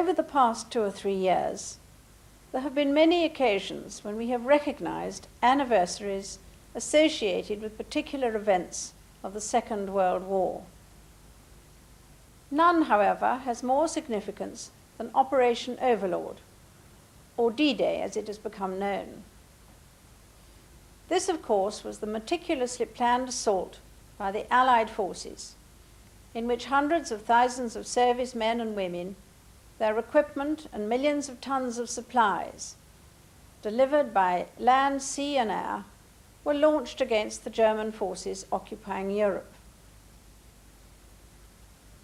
over the past 2 or 3 years, there have been many occasions when we have recognized anniversaries associated with particular events of the Second World War. None, however, has more significance than Operation Overlord, or D-Day as it has become known. This, of course, was the meticulously planned assault by the Allied forces, in which hundreds of thousands of servicemen and women, their equipment, and millions of tons of supplies, delivered by land, sea, and air, were launched against the German forces occupying Europe.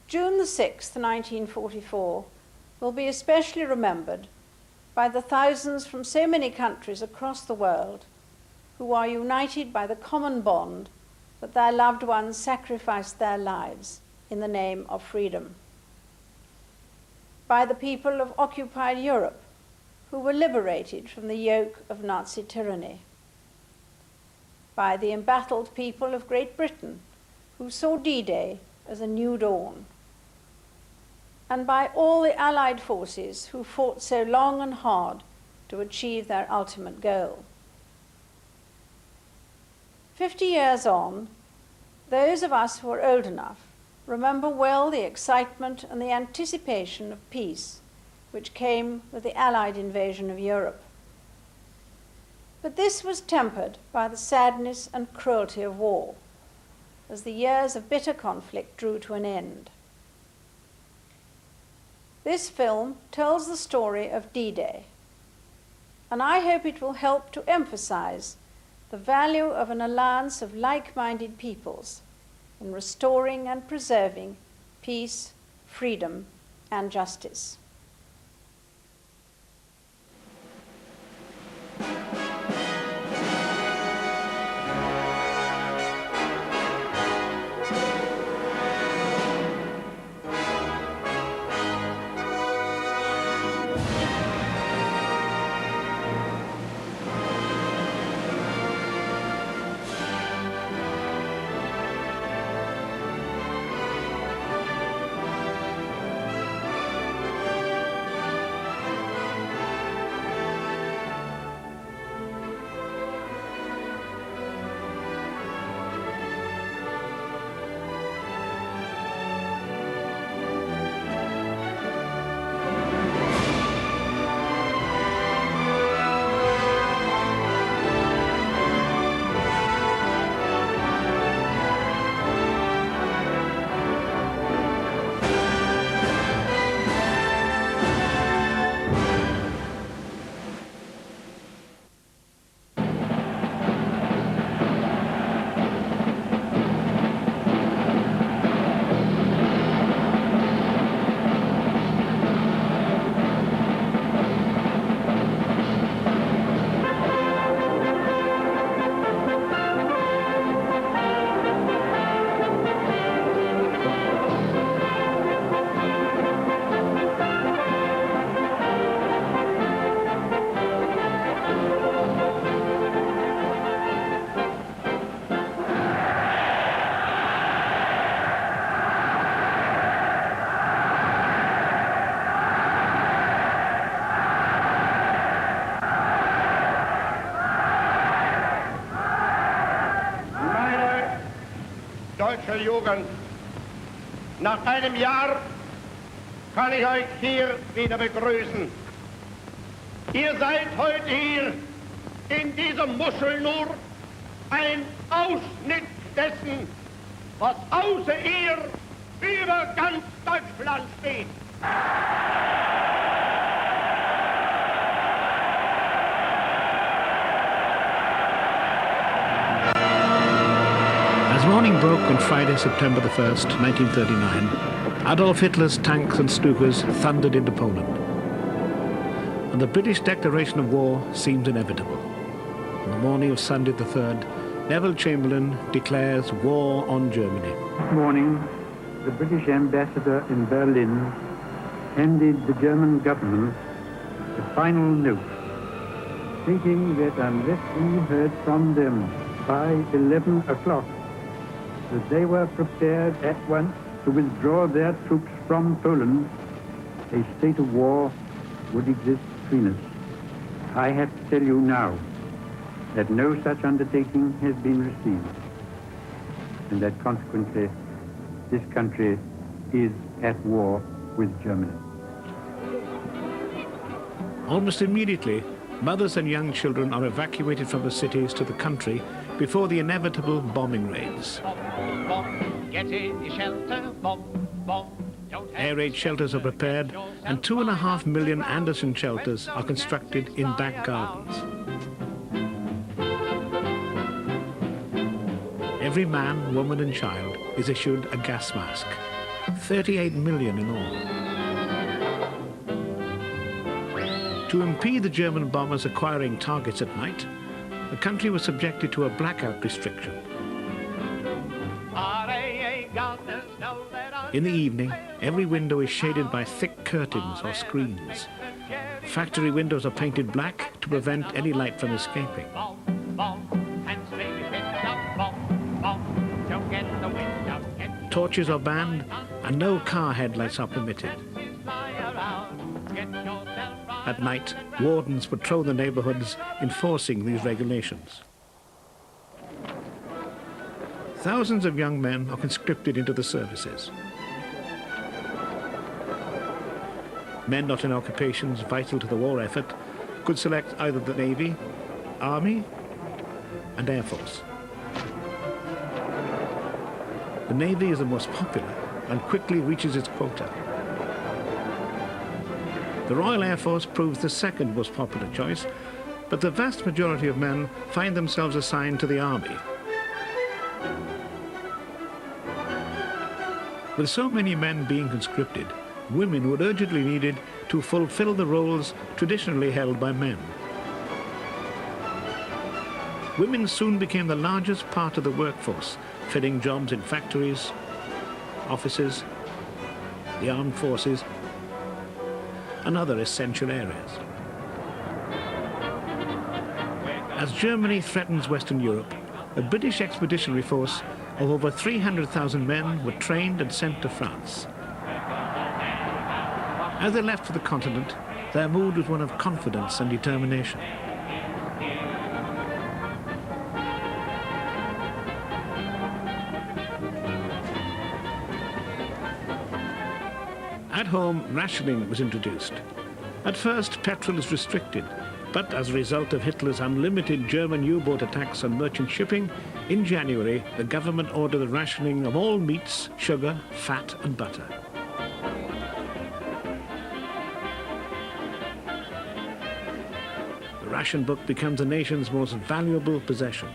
June the 6th, 1944, will be especially remembered by the thousands from so many countries across the world who are united by the common bond that their loved ones sacrificed their lives in the name of freedom. By the people of occupied Europe who were liberated from the yoke of Nazi tyranny. By the embattled people of Great Britain who saw D-Day as a new dawn. And by all the Allied forces who fought so long and hard to achieve their ultimate goal. 50 years on, those of us who are old enough remember well the excitement and the anticipation of peace which came with the Allied invasion of Europe. But this was tempered by the sadness and cruelty of war, as the years of bitter conflict drew to an end. This film tells the story of D-Day, and I hope it will help to emphasize the value of an alliance of like-minded peoples in restoring and preserving peace, freedom, and justice. Deutsche Jugend, nach einem Jahr kann ich euch hier wieder begrüßen. Ihr seid heute hier in dieser Muschel nur ein Ausschnitt dessen, was außer ihr über ganz Deutschland steht. As morning broke on Friday, September the 1st, 1939, Adolf Hitler's tanks and Stukas thundered into Poland. And the British declaration of war seems inevitable. On the morning of Sunday the 3rd, Neville Chamberlain declares war on Germany. This morning, the British ambassador in Berlin handed the German government the final note, stating that unless we heard from them by 11 o'clock, that they were prepared at once to withdraw their troops from Poland, a state of war would exist between us. I have to tell you now that no such undertaking has been received, and that consequently this country is at war with Germany. Almost immediately, mothers and young children are evacuated from the cities to the country before the inevitable bombing raids. Get in your shelter, Air raid shelters are prepared, and 2.5 million Anderson shelters are constructed in back gardens. Every man, woman and child is issued a gas mask, 38 million in all. To impede the German bombers acquiring targets at night, the country was subjected to a blackout restriction. In the evening, every window is shaded by thick curtains or screens. Factory windows are painted black to prevent any light from escaping. Torches are banned, and no car headlights are permitted. At night, wardens patrol the neighborhoods enforcing these regulations. Thousands of young men are conscripted into the services. Men not in occupations vital to the war effort could select either the Navy, Army, and Air Force. The Navy is the most popular and quickly reaches its quota. The Royal Air Force proves the second most popular choice, but the vast majority of men find themselves assigned to the Army. With so many men being conscripted, women were urgently needed to fulfill the roles traditionally held by men. Women soon became the largest part of the workforce, filling jobs in factories, offices, the armed forces, and other essential areas. As Germany threatens Western Europe, a British expeditionary force of over 300,000 men were trained and sent to France. As they left for the continent, their mood was one of confidence and determination. At home, rationing was introduced. At first, petrol is restricted, but as a result of Hitler's unlimited German U-boat attacks on merchant shipping, in January, the government ordered the rationing of all meats, sugar, fat and butter. The ration book becomes the nation's most valuable possession.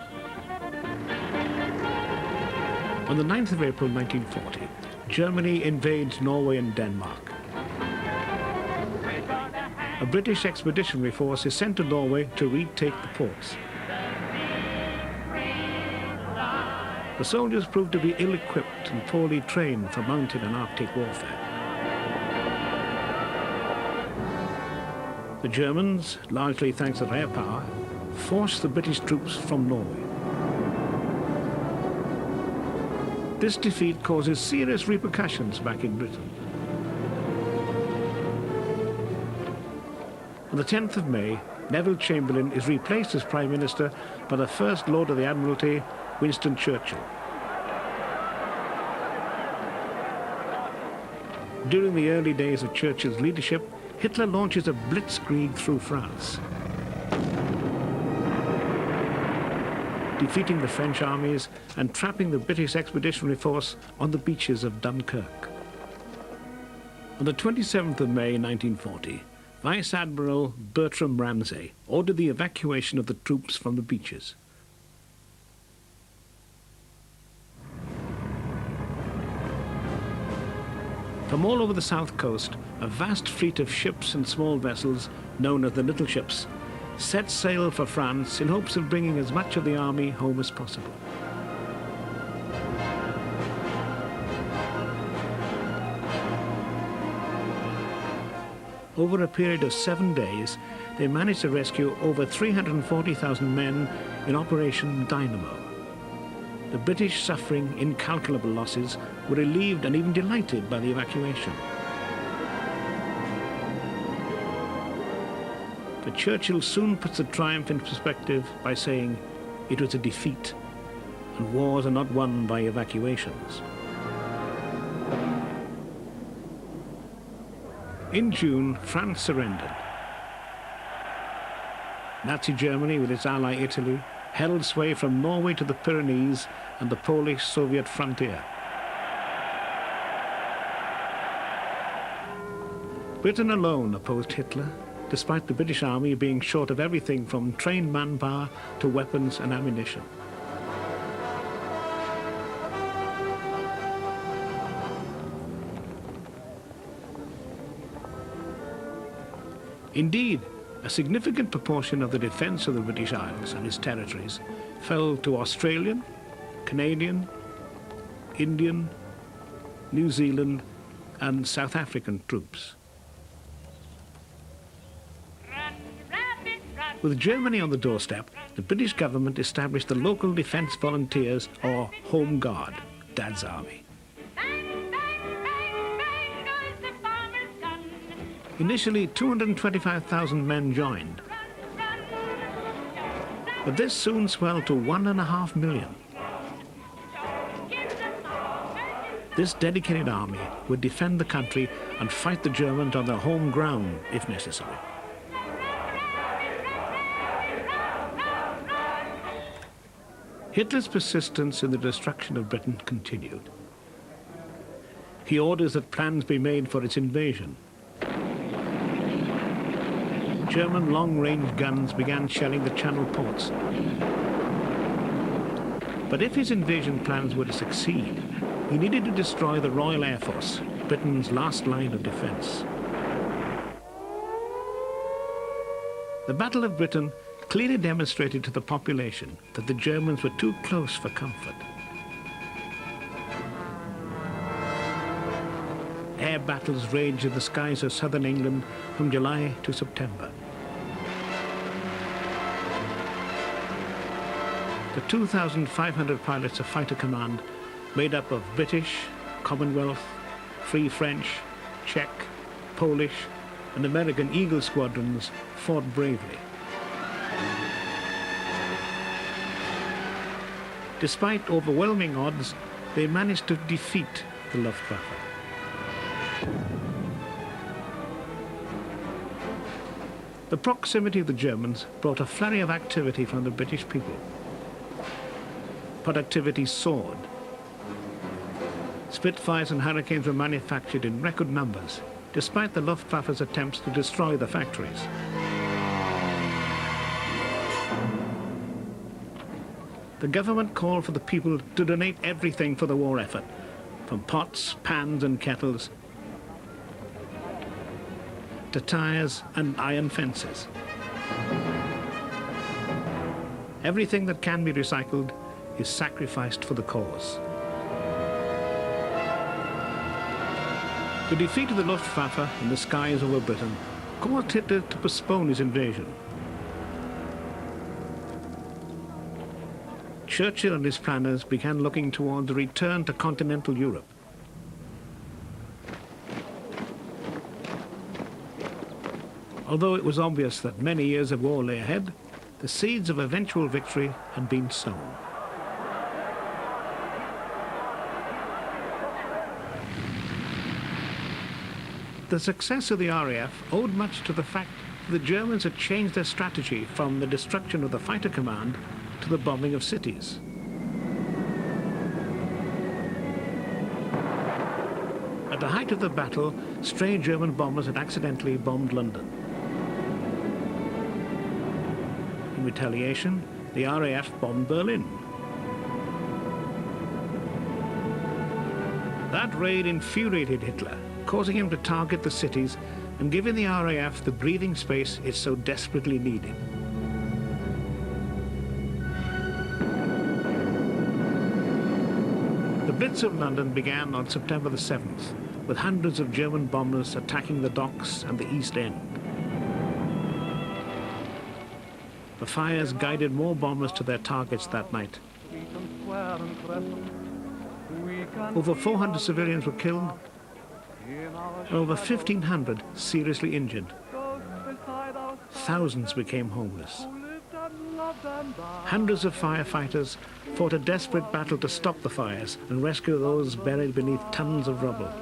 On the 9th of April 1940, Germany invades Norway and Denmark. A British expeditionary force is sent to Norway to retake the ports. The soldiers proved to be ill-equipped and poorly trained for mountain and Arctic warfare. The Germans, largely thanks to their power, forced the British troops from Norway. This defeat causes serious repercussions back in Britain. On the 10th of May, Neville Chamberlain is replaced as Prime Minister by the First Lord of the Admiralty, Winston Churchill. During the early days of Churchill's leadership, Hitler launches a blitzkrieg through France, defeating the French armies and trapping the British expeditionary force on the beaches of Dunkirk. On the 27th of May 1940, Vice Admiral Bertram Ramsay ordered the evacuation of the troops from the beaches. From all over the south coast, a vast fleet of ships and small vessels, known as the Little Ships, set sail for France in hopes of bringing as much of the army home as possible. Over a period of 7 days, they managed to rescue over 340,000 men in Operation Dynamo. The British, suffering incalculable losses, were relieved and even delighted by the evacuation. But Churchill soon puts the triumph in perspective by saying it was a defeat, and wars are not won by evacuations. In June, France surrendered. Nazi Germany, with its ally Italy, held sway from Norway to the Pyrenees and the Polish-Soviet frontier. Britain alone opposed Hitler, despite the British Army being short of everything from trained manpower to weapons and ammunition. Indeed, a significant proportion of the defence of the British Isles and its territories fell to Australian, Canadian, Indian, New Zealand and South African troops. With Germany on the doorstep, the British government established the local defence volunteers, or Home Guard, Dad's Army. Initially, 225,000 men joined, but this soon swelled to 1.5 million. This dedicated army would defend the country and fight the Germans on their home ground if necessary. Hitler's persistence in the destruction of Britain continued. He orders that plans be made for its invasion. German long-range guns began shelling the Channel ports. But if his invasion plans were to succeed, he needed to destroy the Royal Air Force, Britain's last line of defence. The Battle of Britain clearly demonstrated to the population that the Germans were too close for comfort. Air battles raged in the skies of southern England from July to September. The 2,500 pilots of Fighter Command, made up of British, Commonwealth, Free French, Czech, Polish and American Eagle squadrons, fought bravely. Despite overwhelming odds, they managed to defeat the Luftwaffe. The proximity of the Germans brought a flurry of activity from the British people. Productivity soared. Spitfires and Hurricanes were manufactured in record numbers, despite the Luftwaffe's attempts to destroy the factories. The government called for the people to donate everything for the war effort, from pots, pans and kettles to tyres and iron fences. Everything that can be recycled is sacrificed for the cause. The defeat of the Luftwaffe in the skies over Britain caused Hitler to postpone his invasion. Churchill and his planners began looking toward the return to continental Europe. Although it was obvious that many years of war lay ahead, the seeds of eventual victory had been sown. The success of the RAF owed much to the fact that the Germans had changed their strategy from the destruction of the Fighter Command to the bombing of cities. At the height of the battle, stray German bombers had accidentally bombed London. In retaliation, the RAF bombed Berlin. That raid infuriated Hitler, causing him to target the cities and giving the RAF the breathing space it so desperately needed. The Blitz of London began on September the 7th, with hundreds of German bombers attacking the docks and the East End. The fires guided more bombers to their targets that night. Over 400 civilians were killed, and over 1,500 seriously injured. thousands became homeless. Hundreds of firefighters fought a desperate battle to stop the fires and rescue those buried beneath tons of rubble.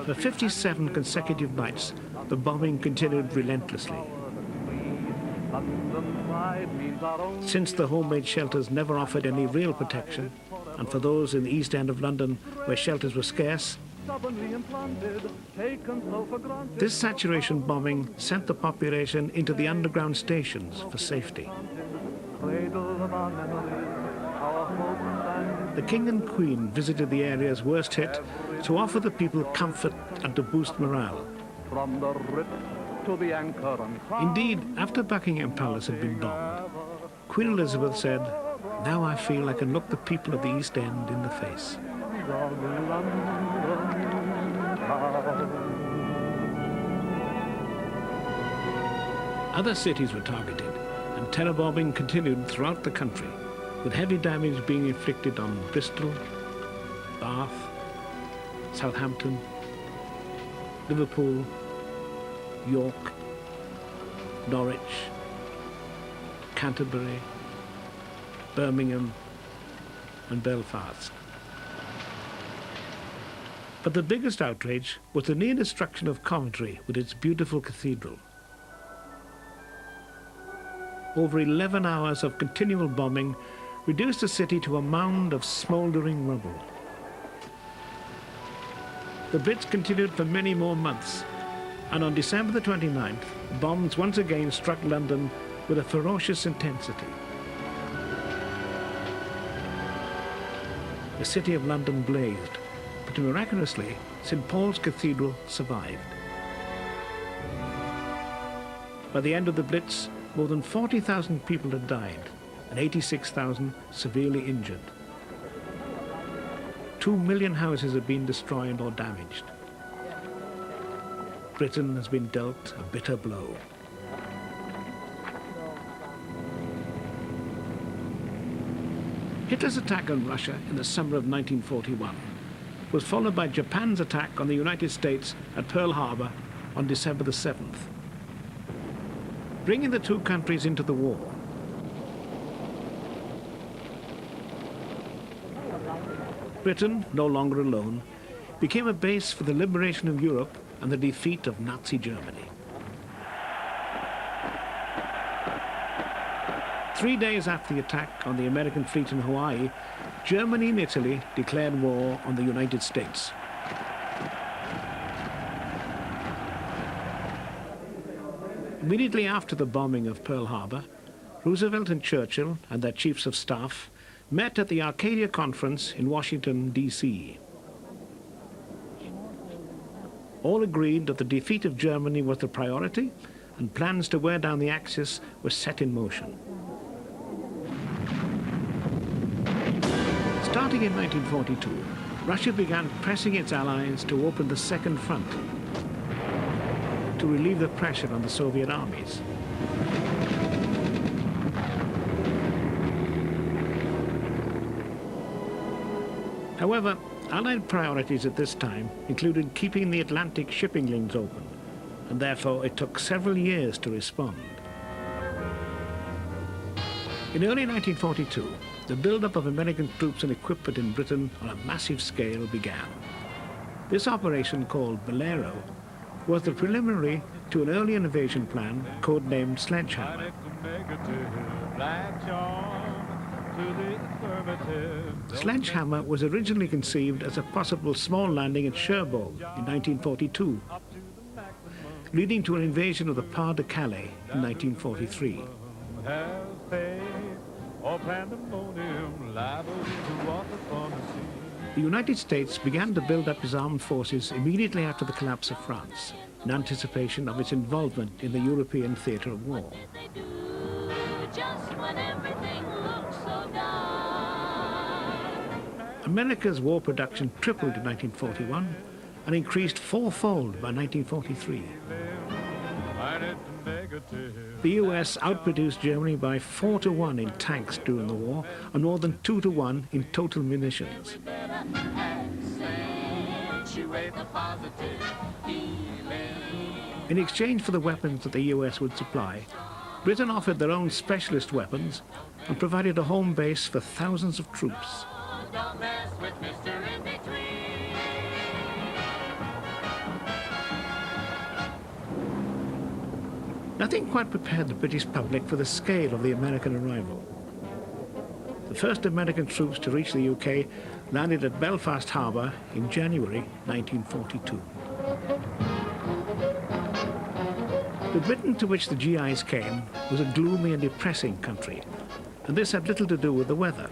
For 57 consecutive nights, the bombing continued relentlessly. Since the homemade shelters never offered any real protection, and for those in the East End of London where shelters were scarce, this saturation bombing sent the population into the underground stations for safety. The King and Queen visited the areas worst hit to offer the people comfort and to boost morale. Indeed, after Buckingham Palace had been bombed, Queen Elizabeth said, "Now I feel I can look the people of the East End in the face." Other cities were targeted, and terror bombing continued throughout the country, with heavy damage being inflicted on Bristol, Bath, Southampton, Liverpool, York, Norwich, Canterbury, Birmingham, and Belfast. But the biggest outrage was the near destruction of Coventry with its beautiful cathedral. Over 11 hours of continual bombing reduced the city to a mound of smouldering rubble. The Brits continued for many more months, and on December the 29th, bombs once again struck London with a ferocious intensity. The city of London blazed, but miraculously, St. Paul's Cathedral survived. By the end of the Blitz, more than 40,000 people had died and 86,000 severely injured. 2 million houses had been destroyed or damaged. Britain has been dealt a bitter blow. Hitler's attack on Russia in the summer of 1941 was followed by Japan's attack on the United States at Pearl Harbor on December the 7th. Bringing the two countries into the war, Britain, no longer alone, became a base for the liberation of Europe and the defeat of Nazi Germany. 3 days after the attack on the American fleet in Hawaii, Germany and Italy declared war on the United States. Immediately after the bombing of Pearl Harbor, Roosevelt and Churchill and their chiefs of staff met at the Arcadia Conference in Washington, D.C. All agreed that the defeat of Germany was the priority, and plans to wear down the Axis were set in motion. Starting in 1942, Russia began pressing its allies to open the Second Front to relieve the pressure on the Soviet armies. However, Allied priorities at this time included keeping the Atlantic shipping lanes open, and therefore it took several years to respond. In early 1942, the build-up of American troops and equipment in Britain on a massive scale began. This operation, called Bolero, was the preliminary to an early invasion plan codenamed Sledgehammer. Sledgehammer was originally conceived as a possible small landing at Cherbourg in 1942, leading to an invasion of the Pas de Calais in 1943. The United States began to build up its armed forces immediately after the collapse of France, in anticipation of its involvement in the European theatre of war. America's war production tripled in 1941 and increased fourfold by 1943. The US outproduced Germany by 4-1 in tanks during the war and more than 2-1 in total munitions. Accentuate the positive feeling. In exchange for the weapons that the US would supply, Britain offered their own specialist weapons and provided a home base for thousands of troops. Don't mess with Mr. In-Between. Nothing quite prepared the British public for the scale of the American arrival. The first American troops to reach the UK landed at Belfast Harbour in January 1942. The Britain to which the GIs came was a gloomy and depressing country, and this had little to do with the weather.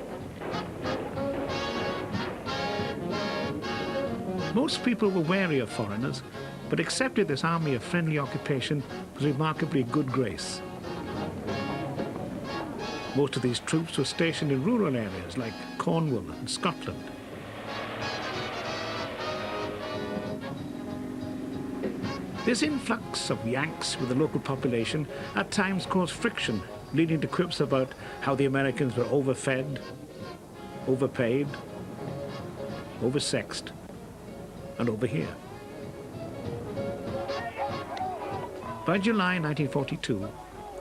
Most people were wary of foreigners, but accepted this army of friendly occupation with remarkably good grace. Most of these troops were stationed in rural areas like Cornwall and Scotland. This influx of Yanks with the local population at times caused friction, leading to quips about how the Americans were overfed, overpaid, oversexed, and overhere. By July 1942,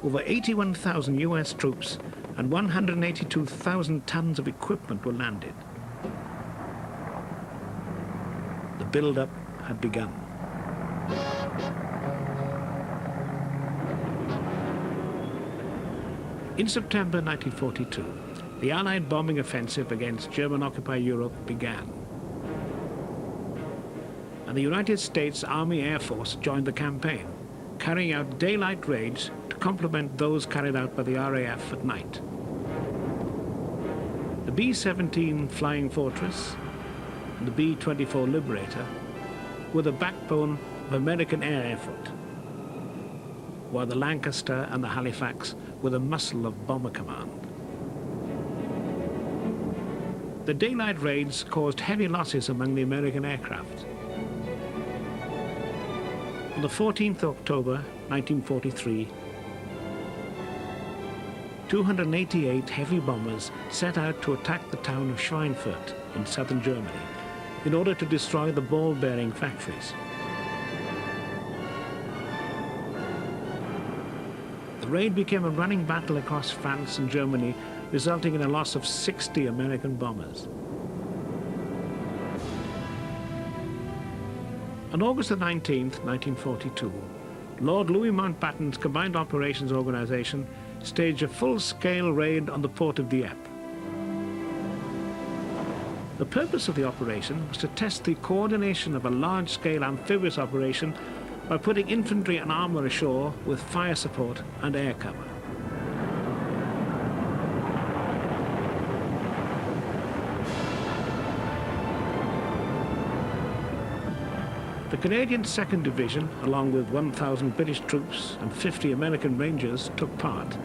over 81,000 US troops and 182,000 tons of equipment were landed. The build-up had begun. In September 1942, the Allied bombing offensive against German-occupied Europe began. And the United States Army Air Force joined the campaign, carrying out daylight raids to complement those carried out by the RAF at night. The B-17 Flying Fortress and the B-24 Liberator were the backbone of American air effort, while the Lancaster and the Halifax were the muscle of Bomber Command. The daylight raids caused heavy losses among the American aircraft. On the 14th of October 1943, 288 heavy bombers set out to attack the town of Schweinfurt in southern Germany in order to destroy the ball-bearing factories. The raid became a running battle across France and Germany, resulting in a loss of 60 American bombers. On August the 19th, 1942, Lord Louis Mountbatten's Combined Operations Organization staged a full-scale raid on the port of Dieppe. The purpose of the operation was to test the coordination of a large-scale amphibious operation by putting infantry and armor ashore with fire support and air cover. The Canadian 2nd Division, along with 1,000 British troops and 50 American Rangers, took part.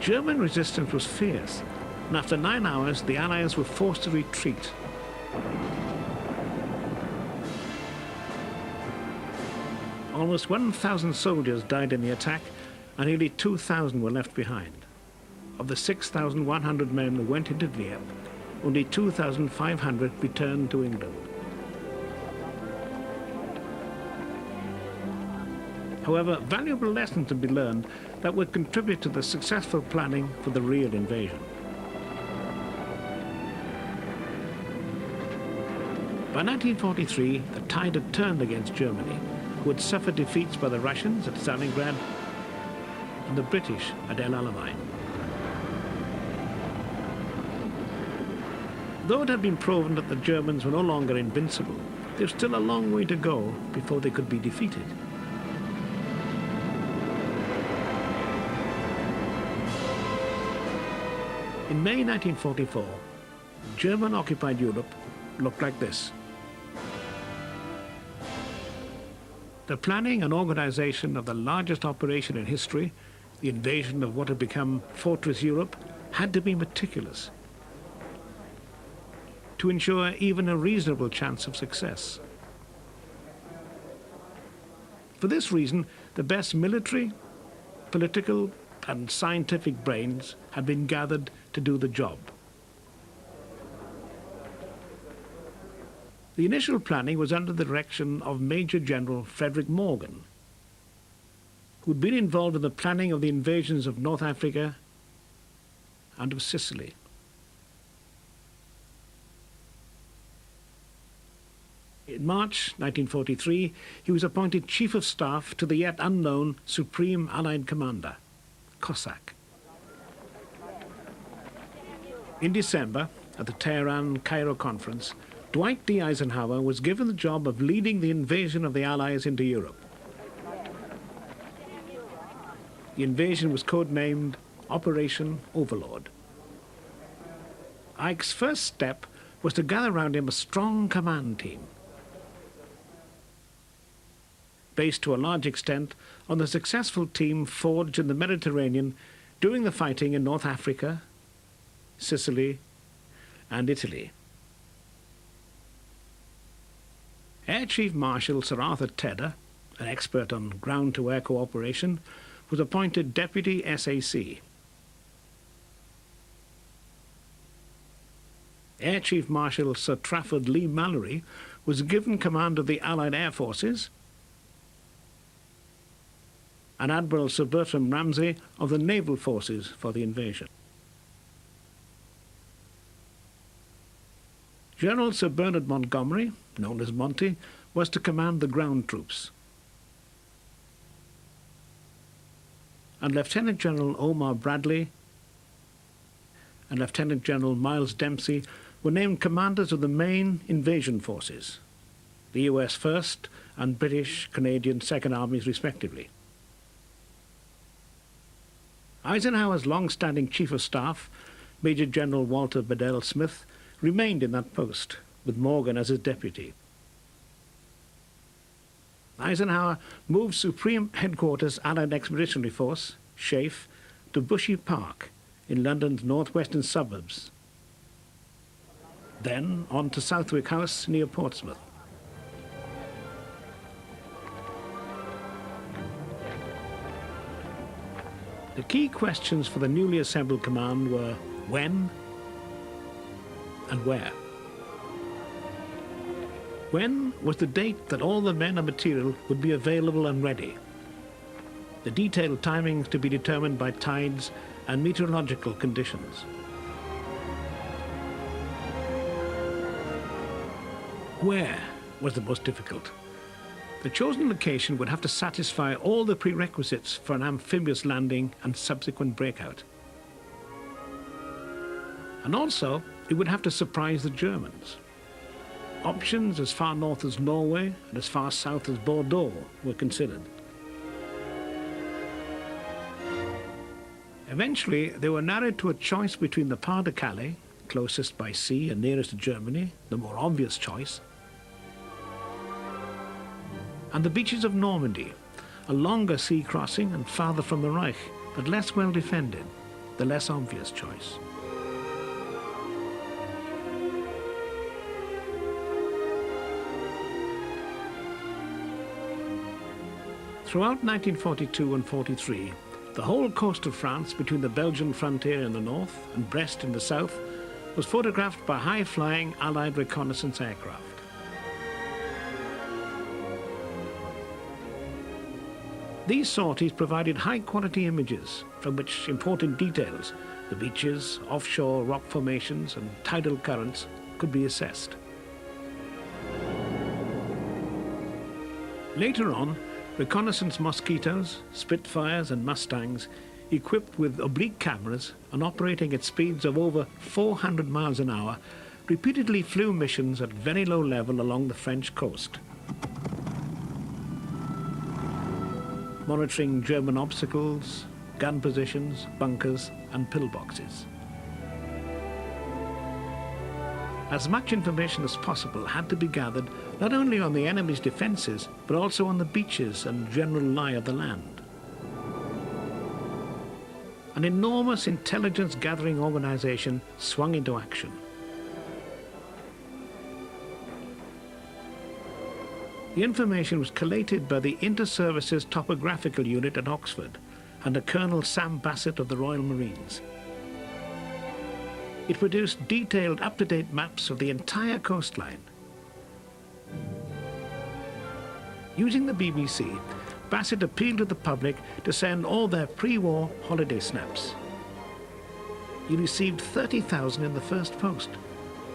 German resistance was fierce, and after 9 hours, the Allies were forced to retreat. Almost 1,000 soldiers died in the attack, and nearly 2,000 were left behind. Of the 6,100 men who went into Dieppe, only 2,500 returned to England. However, valuable lessons have been learned that would contribute to the successful planning for the real invasion. By 1943, the tide had turned against Germany, who had suffered defeats by the Russians at Stalingrad and the British at El Alamein. Though it had been proven that the Germans were no longer invincible, there was still a long way to go before they could be defeated. In May 1944, German-occupied Europe looked like this. The planning and organization of the largest operation in history, the invasion of what had become Fortress Europe, had to be meticulous to ensure even a reasonable chance of success. For this reason, the best military, political, and scientific brains had been gathered to do the job. The initial planning was under the direction of Major General Frederick Morgan, who'd been involved in the planning of the invasions of North Africa and of Sicily. In March 1943, he was appointed Chief of Staff to the yet unknown Supreme Allied Commander, Cossack. In December, at the Tehran-Cairo conference, Dwight D. Eisenhower was given the job of leading the invasion of the Allies into Europe. The invasion was codenamed Operation Overlord. Ike's first step was to gather around him a strong command team, based to a large extent on the successful team forged in the Mediterranean during the fighting in North Africa, Sicily, and Italy. Air Chief Marshal Sir Arthur Tedder, an expert on ground-to-air cooperation, was appointed Deputy SAC. Air Chief Marshal Sir Trafford Lee Mallory was given command of the Allied Air Forces, and Admiral Sir Bertram Ramsay of the naval forces for the invasion. General Sir Bernard Montgomery, known as Monty, was to command the ground troops. And Lieutenant General Omar Bradley and Lieutenant General Miles Dempsey were named commanders of the main invasion forces, the US 1st and British Canadian 2nd Armies respectively. Eisenhower's long-standing Chief of Staff, Major General Walter Bedell Smith, remained in that post, with Morgan as his deputy. Eisenhower moved Supreme Headquarters Allied Expeditionary Force, SHAEF, to Bushy Park in London's northwestern suburbs, then on to Southwick House near Portsmouth. The key questions for the newly assembled command were when and where. When was the date that all the men and material would be available and ready? The detailed timings to be determined by tides and meteorological conditions. Where was the most difficult? The chosen location would have to satisfy all the prerequisites for an amphibious landing and subsequent breakout. And also, it would have to surprise the Germans. Options as far north as Norway and as far south as Bordeaux were considered. Eventually, they were narrowed to a choice between the Pas de Calais, closest by sea and nearest to Germany, the more obvious choice, and the beaches of Normandy, a longer sea crossing and farther from the Reich, but less well defended, the less obvious choice. Throughout 1942 and 43, the whole coast of France between the Belgian frontier in the north and Brest in the south was photographed by high-flying Allied reconnaissance aircraft. These sorties provided high-quality images from which important details, the beaches, offshore rock formations and tidal currents, could be assessed. Later on, reconnaissance Mosquitoes, Spitfires and Mustangs, equipped with oblique cameras and operating at speeds of over 400 miles an hour, repeatedly flew missions at very low level along the French coast, monitoring German obstacles, gun positions, bunkers and pillboxes. As much information as possible had to be gathered not only on the enemy's defences, but also on the beaches and general lie of the land. An enormous intelligence-gathering organisation swung into action. The information was collated by the Inter-Services Topographical Unit at Oxford under Colonel Sam Bassett of the Royal Marines. It produced detailed, up-to-date maps of the entire coastline, Using the BBC, Bassett appealed to the public to send all their pre-war holiday snaps. He received 30,000 in the first post,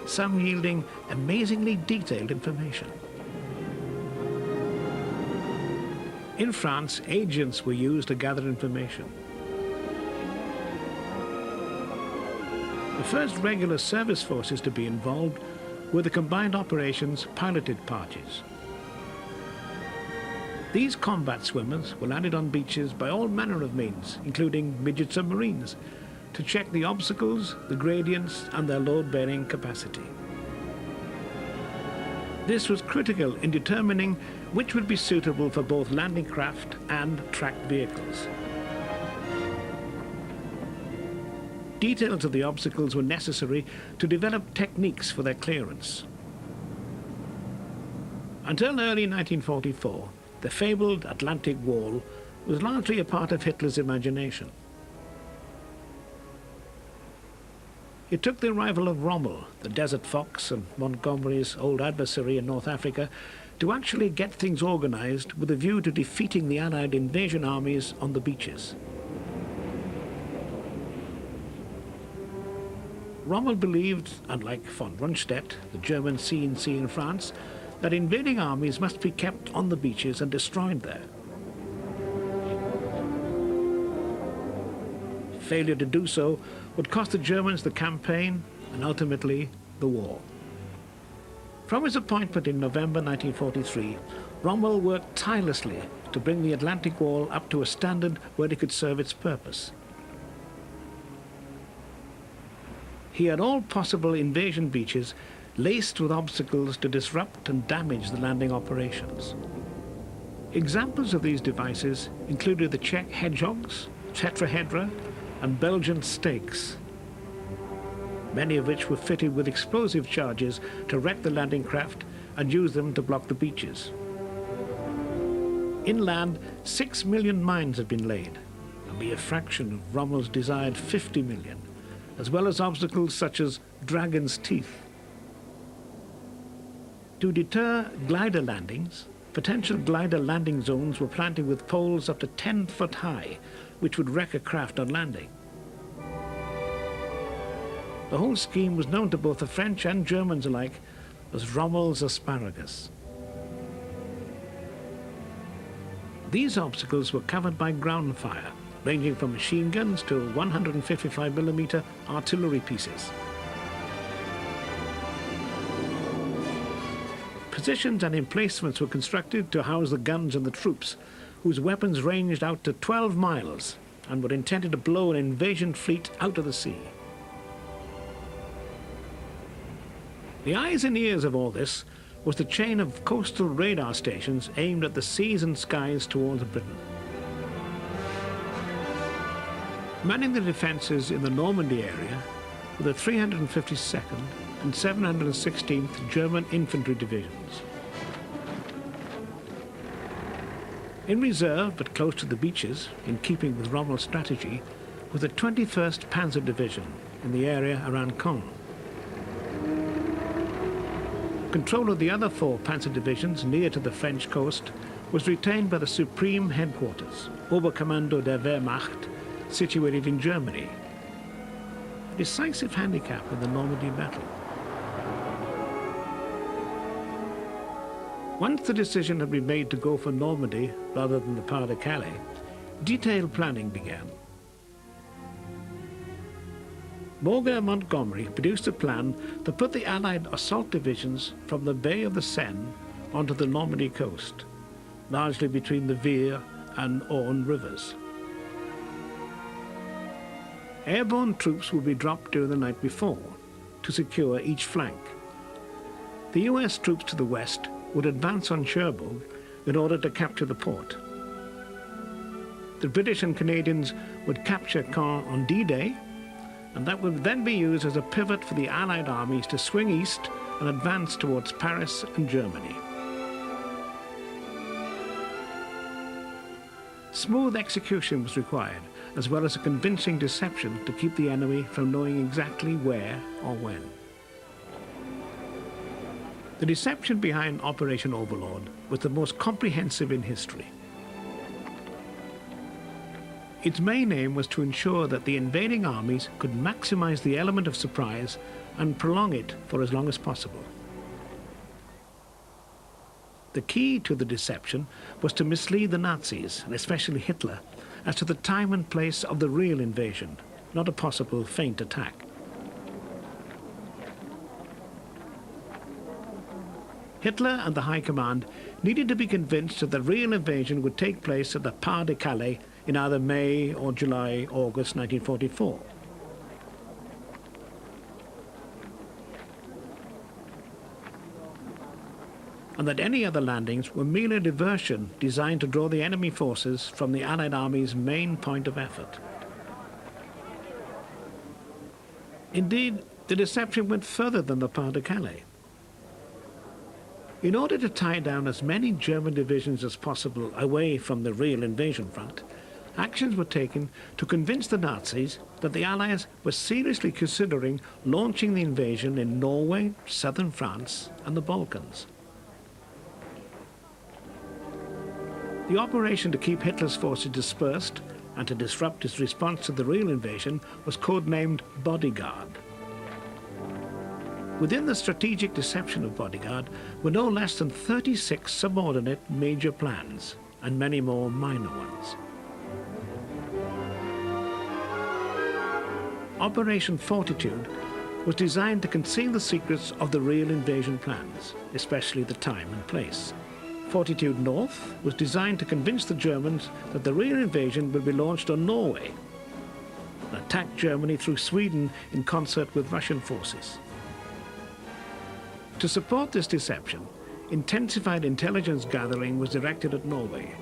some yielding amazingly detailed information. In France, agents were used to gather information. The first regular service forces to be involved were the combined operations piloted parties. These combat swimmers were landed on beaches by all manner of means, including midget submarines, to check the obstacles, the gradients, and their load-bearing capacity. This was critical in determining which would be suitable for both landing craft and tracked vehicles. Details of the obstacles were necessary to develop techniques for their clearance. Until early 1944, the fabled Atlantic Wall was largely a part of Hitler's imagination. It took the arrival of Rommel, the desert fox and Montgomery's old adversary in North Africa, to actually get things organized with a view to defeating the Allied invasion armies on the beaches. Rommel believed, unlike von Rundstedt, the German CNC in France, that invading armies must be kept on the beaches and destroyed there. Failure to do so would cost the Germans the campaign and ultimately the war. From his appointment in November 1943, Rommel worked tirelessly to bring the Atlantic Wall up to a standard where it could serve its purpose. He had all possible invasion beaches laced with obstacles to disrupt and damage the landing operations. Examples of these devices included the Czech hedgehogs, tetrahedra, and Belgian stakes, many of which were fitted with explosive charges to wreck the landing craft and use them to block the beaches. Inland, 6 million mines had been laid, a mere fraction of Rommel's desired 50 million, as well as obstacles such as dragon's teeth. To deter glider landings, potential glider landing zones were planted with poles up to 10 foot high, which would wreck a craft on landing. The whole scheme was known to both the French and Germans alike as Rommel's asparagus. These obstacles were covered by ground fire, ranging from machine guns to 155mm artillery pieces. Positions and emplacements were constructed to house the guns and the troops, whose weapons ranged out to 12 miles and were intended to blow an invasion fleet out of the sea. The eyes and ears of all this was the chain of coastal radar stations aimed at the seas and skies towards Britain. Manning the defences in the Normandy area were the 352nd and 716th German Infantry Divisions. In reserve, but close to the beaches, in keeping with Rommel's strategy, was the 21st Panzer Division in the area around Caen. Control of the other 4 Panzer Divisions near to the French coast was retained by the Supreme Headquarters, Oberkommando der Wehrmacht, situated in Germany. A decisive handicap in the Normandy battle. Once the decision had been made to go for Normandy rather than the Pas de Calais, detailed planning began. Morgan and Montgomery produced a plan to put the Allied assault divisions from the Bay of the Seine onto the Normandy coast, largely between the Vire and Orne rivers. Airborne troops would be dropped during the night before to secure each flank. The US troops to the west would advance on Cherbourg in order to capture the port. The British and Canadians would capture Caen on D-Day, and that would then be used as a pivot for the Allied armies to swing east and advance towards Paris and Germany. Smooth execution was required, as well as a convincing deception to keep the enemy from knowing exactly where or when. The deception behind Operation Overlord was the most comprehensive in history. Its main aim was to ensure that the invading armies could maximize the element of surprise and prolong it for as long as possible. The key to the deception was to mislead the Nazis, and especially Hitler, as to the time and place of the real invasion, not a possible feint attack. Hitler and the High Command needed to be convinced that the real invasion would take place at the Pas de Calais in either May or July, August 1944. And that any other landings were merely a diversion designed to draw the enemy forces from the Allied Army's main point of effort. Indeed, the deception went further than the Pas de Calais. In order to tie down as many German divisions as possible away from the real invasion front, actions were taken to convince the Nazis that the Allies were seriously considering launching the invasion in Norway, southern France, and the Balkans. The operation to keep Hitler's forces dispersed and to disrupt his response to the real invasion was codenamed Bodyguard. Within the strategic deception of Bodyguard were no less than 36 subordinate major plans and many more minor ones. Operation Fortitude was designed to conceal the secrets of the real invasion plans, especially the time and place. Fortitude North was designed to convince the Germans that the real invasion would be launched on Norway and attack Germany through Sweden in concert with Russian forces. To support this deception, intensified intelligence gathering was directed at Norway,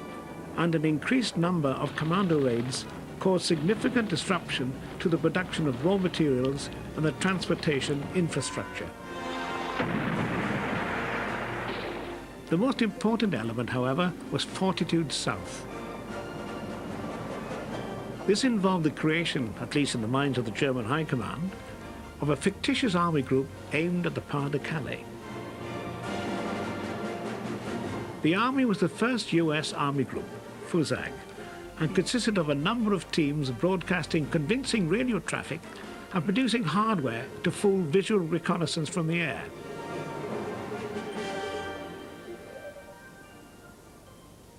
and an increased number of commando raids caused significant disruption to the production of raw materials and the transportation infrastructure. The most important element, however, was Fortitude South. This involved the creation, at least in the minds of the German High Command, of a fictitious army group aimed at the Pas de Calais. The army was the first US army group, FUSAG, and consisted of a number of teams broadcasting convincing radio traffic and producing hardware to fool visual reconnaissance from the air.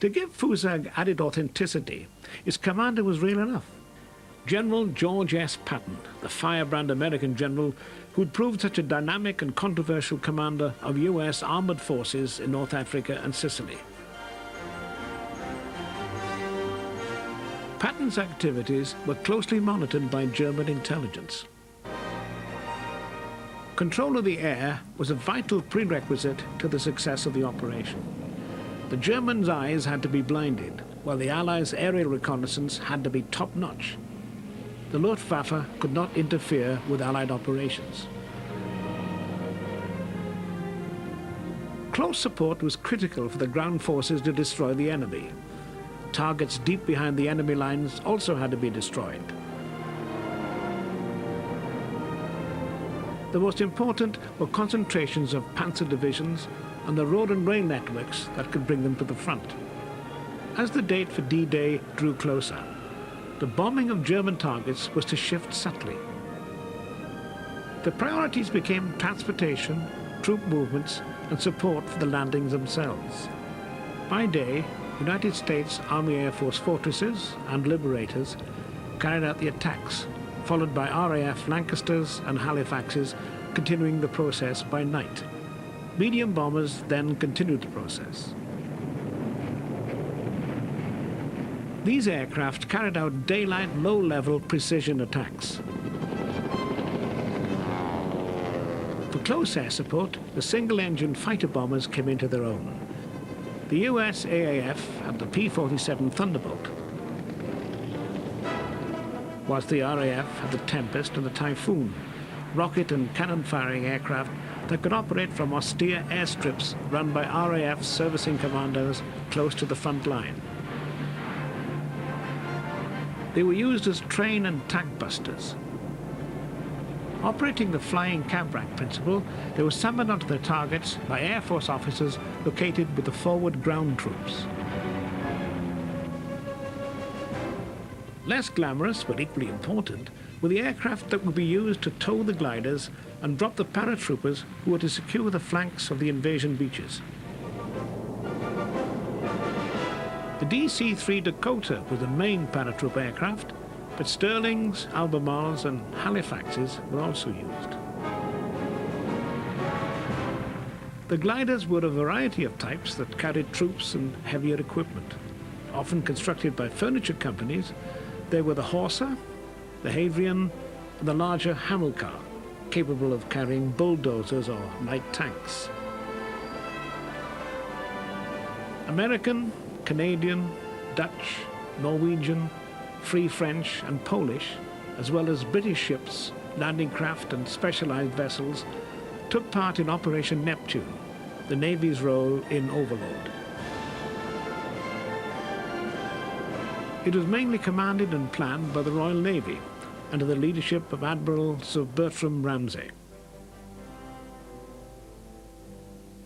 To give FUSAG added authenticity, its commander was real enough. General George S. Patton, the firebrand American general who'd proved such a dynamic and controversial commander of US armored forces in North Africa and Sicily. Patton's activities were closely monitored by German intelligence. Control of the air was a vital prerequisite to the success of the operation. The Germans' eyes had to be blinded, while the Allies' aerial reconnaissance had to be top-notch. The Luftwaffe could not interfere with Allied operations. Close support was critical for the ground forces to destroy the enemy. Targets deep behind the enemy lines also had to be destroyed. The most important were concentrations of panzer divisions and the road and rail networks that could bring them to the front. As the date for D-Day drew closer, the bombing of German targets was to shift subtly. The priorities became transportation, troop movements, and support for the landings themselves. By day, United States Army Air Force fortresses and Liberators carried out the attacks, followed by RAF Lancasters and Halifaxes continuing the process by night. Medium bombers then continued the process. These aircraft carried out daylight, low-level precision attacks. For close air support, the single-engine fighter bombers came into their own. The US AAF had the P-47 Thunderbolt, whilst the RAF had the Tempest and the Typhoon, rocket and cannon-firing aircraft that could operate from austere airstrips run by RAF servicing commandos close to the front line. They were used as train and tack busters. Operating the flying cab rack principle, they were summoned onto their targets by Air Force officers located with the forward ground troops. Less glamorous, but equally important, were the aircraft that would be used to tow the gliders and drop the paratroopers who were to secure the flanks of the invasion beaches. The DC-3 Dakota was the main paratroop aircraft, but Stirlings, Albemarles and Halifaxes were also used. The gliders were a variety of types that carried troops and heavier equipment. Often constructed by furniture companies, they were the Horsa, the Hadrian and the larger Hamilcar, capable of carrying bulldozers or light tanks. American, Canadian, Dutch, Norwegian, Free French and Polish, as well as British ships, landing craft and specialized vessels, took part in Operation Neptune, the Navy's role in overlord. It was mainly commanded and planned by the Royal Navy, under the leadership of Admiral Sir Bertram Ramsay.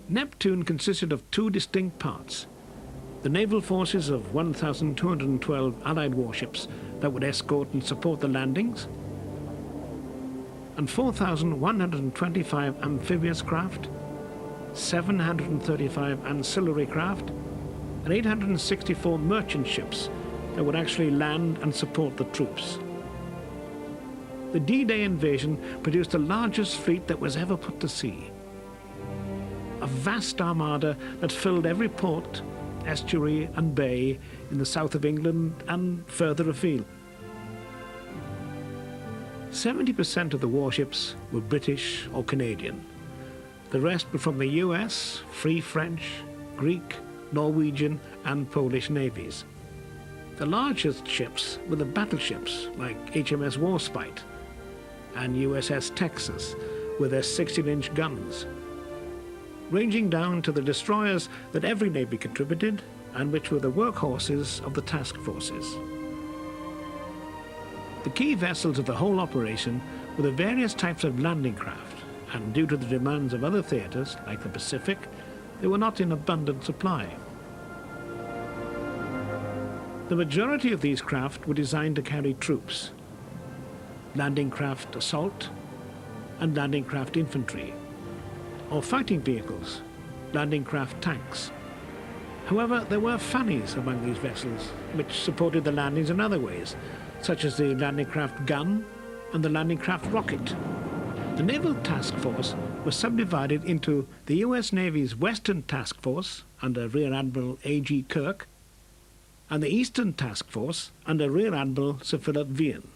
Neptune consisted of two distinct parts: the naval forces of 1,212 Allied warships that would escort and support the landings, and 4,125 amphibious craft, 735 ancillary craft, and 864 merchant ships that would actually land and support the troops. The D-Day invasion produced the largest fleet that was ever put to sea. A vast armada that filled every port, estuary and bay in the south of England and further afield. 70% of the warships were British or Canadian. The rest were from the US, Free French, Greek, Norwegian and Polish navies. The largest ships were the battleships like HMS Warspite and USS Texas with their 16-inch guns, ranging down to the destroyers that every navy contributed and which were the workhorses of the task forces. The key vessels of the whole operation were the various types of landing craft, and due to the demands of other theatres, like the Pacific, they were not in abundant supply. The majority of these craft were designed to carry troops, landing craft assault and landing craft infantry, or fighting vehicles, landing craft tanks. However, there were fannies among these vessels, which supported the landings in other ways, such as the landing craft gun and the landing craft rocket. The Naval Task Force was subdivided into the US Navy's Western Task Force under Rear Admiral A.G. Kirk and the Eastern Task Force under Rear Admiral Sir Philip Vian.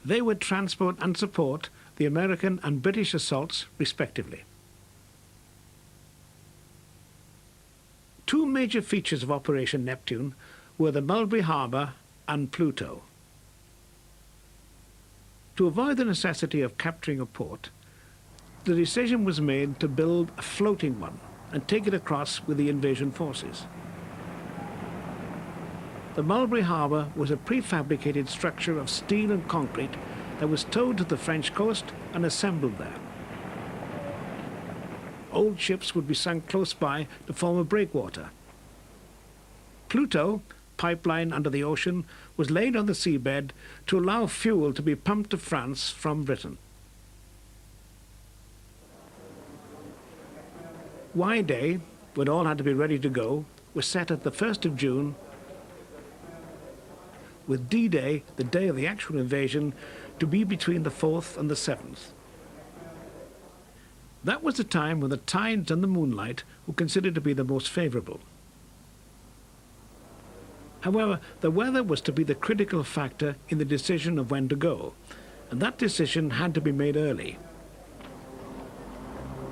They would transport and support the American and British assaults respectively. Two major features of Operation Neptune were the Mulberry Harbour and Pluto. To avoid the necessity of capturing a port, the decision was made to build a floating one and take it across with the invasion forces. The Mulberry Harbour was a prefabricated structure of steel and concrete that was towed to the French coast and assembled there. Old ships would be sunk close by to form a breakwater. Pluto, pipeline under the ocean, was laid on the seabed to allow fuel to be pumped to France from Britain. Y-Day, when all had to be ready to go, was set at the 1st of June, with D-Day, the day of the actual invasion, to be between the 4th and the 7th. That was the time when the tides and the moonlight were considered to be the most favourable. However, the weather was to be the critical factor in the decision of when to go, and that decision had to be made early.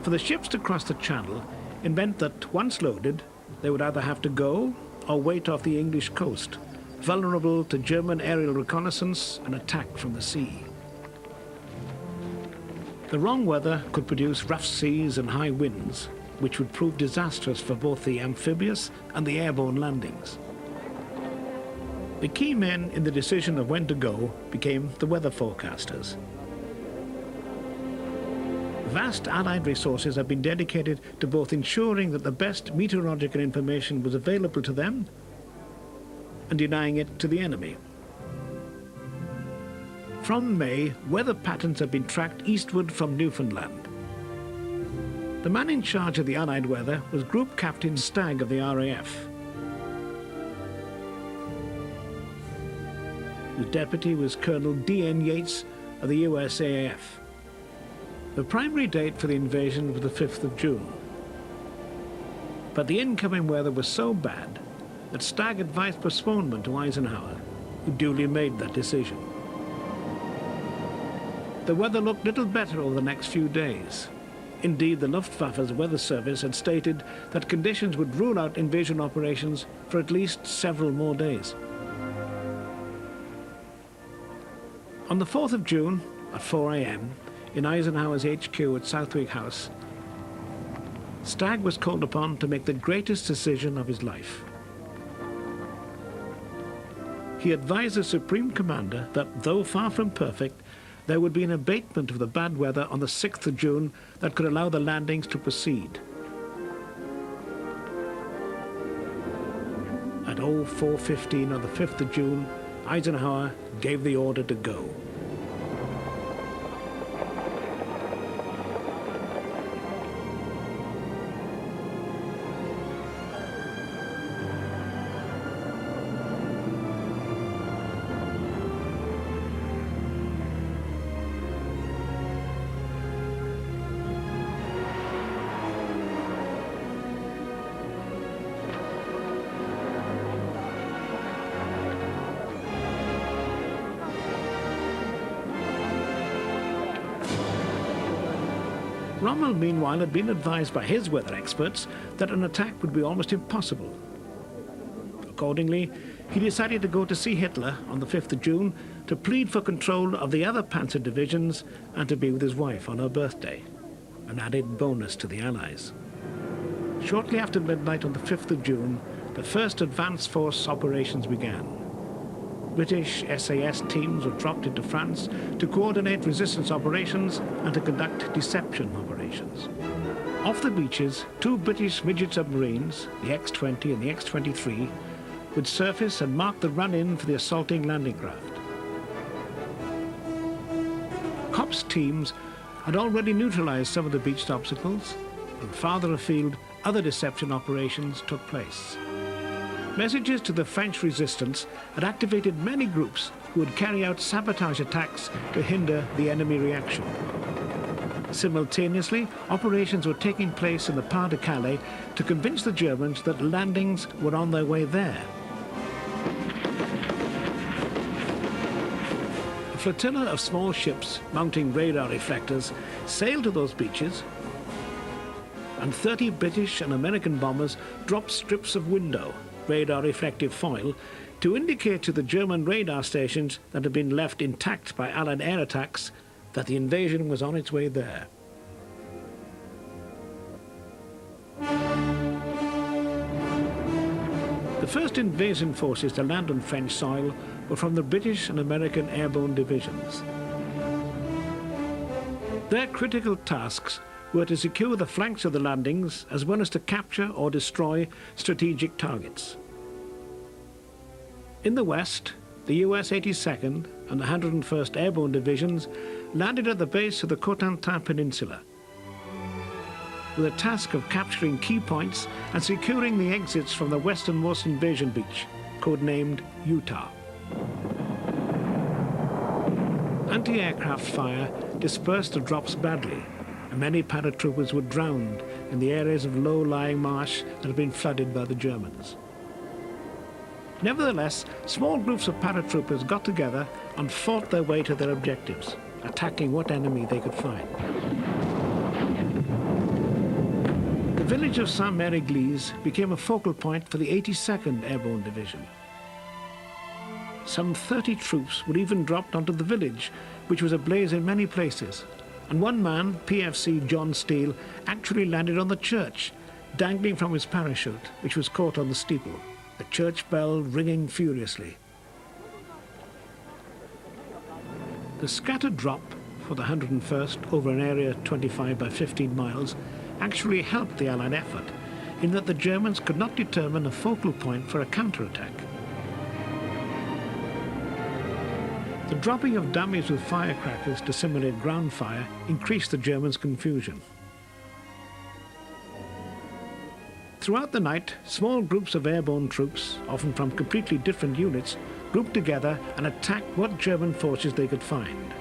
For the ships to cross the Channel, it meant that once loaded, they would either have to go or wait off the English coast, vulnerable to German aerial reconnaissance and attack from the sea. The wrong weather could produce rough seas and high winds, which would prove disastrous for both the amphibious and the airborne landings. The key men in the decision of when to go became the weather forecasters. Vast Allied resources have been dedicated to both ensuring that the best meteorological information was available to them and denying it to the enemy. From May, weather patterns have been tracked eastward from Newfoundland. The man in charge of the Allied weather was Group Captain Stagg of the RAF. The deputy was Colonel D.N. Yates of the USAAF. The primary date for the invasion was the 5th of June. But the incoming weather was so bad that Stagg advised postponement to Eisenhower, who duly made that decision. The weather looked little better over the next few days. Indeed, the Luftwaffe's weather service had stated that conditions would rule out invasion operations for at least several more days. On the 4th of June, at 4 a.m., in Eisenhower's HQ at Southwick House, Stagg was called upon to make the greatest decision of his life. He advised the Supreme Commander that, though far from perfect, there would be an abatement of the bad weather on the 6th of June that could allow the landings to proceed. At 04:15 on the 5th of June, Eisenhower gave the order to go. Rommel, meanwhile, had been advised by his weather experts that an attack would be almost impossible. Accordingly, he decided to go to see Hitler on the 5th of June to plead for control of the other panzer divisions and to be with his wife on her birthday, an added bonus to the Allies. Shortly after midnight on the 5th of June, the first advance force operations began. British SAS teams were dropped into France to coordinate resistance operations and to conduct deception operations. Off the beaches, 2 British midget submarines, the X-20 and the X-23, would surface and mark the run-in for the assaulting landing craft. Kopp's teams had already neutralized some of the beached obstacles, and farther afield, other deception operations took place. Messages to the French resistance had activated many groups who would carry out sabotage attacks to hinder the enemy reaction. Simultaneously, operations were taking place in the Pas de Calais to convince the Germans that landings were on their way there. A flotilla of small ships mounting radar reflectors sailed to those beaches, and 30 British and American bombers dropped strips of window, radar reflective foil, to indicate to the German radar stations that had been left intact by Allied air attacks that the invasion was on its way there. The first invasion forces to land on French soil were from the British and American airborne divisions. Their critical tasks were to secure the flanks of the landings as well as to capture or destroy strategic targets. In the west, the US 82nd and the 101st Airborne Divisions landed at the base of the Cotentin Peninsula, with a task of capturing key points and securing the exits from the westernmost invasion beach, codenamed Utah. Anti-aircraft fire dispersed the drops badly, and many paratroopers were drowned in the areas of low-lying marsh that had been flooded by the Germans. Nevertheless, small groups of paratroopers got together and fought their way to their objectives, attacking what enemy they could find. The village of Saint-Mère-Église became a focal point for the 82nd Airborne Division. Some 30 troops were even dropped onto the village, which was ablaze in many places, and one man, PFC John Steele, actually landed on the church, dangling from his parachute, which was caught on the steeple, the church bell ringing furiously. The scattered drop for the 101st over an area 25 by 15 miles actually helped the Allied effort, in that the Germans could not determine a focal point for a counterattack. The dropping of dummies with firecrackers to simulate ground fire increased the Germans' confusion. Throughout the night, small groups of airborne troops, often from completely different units, grouped together and attacked what German forces they could find.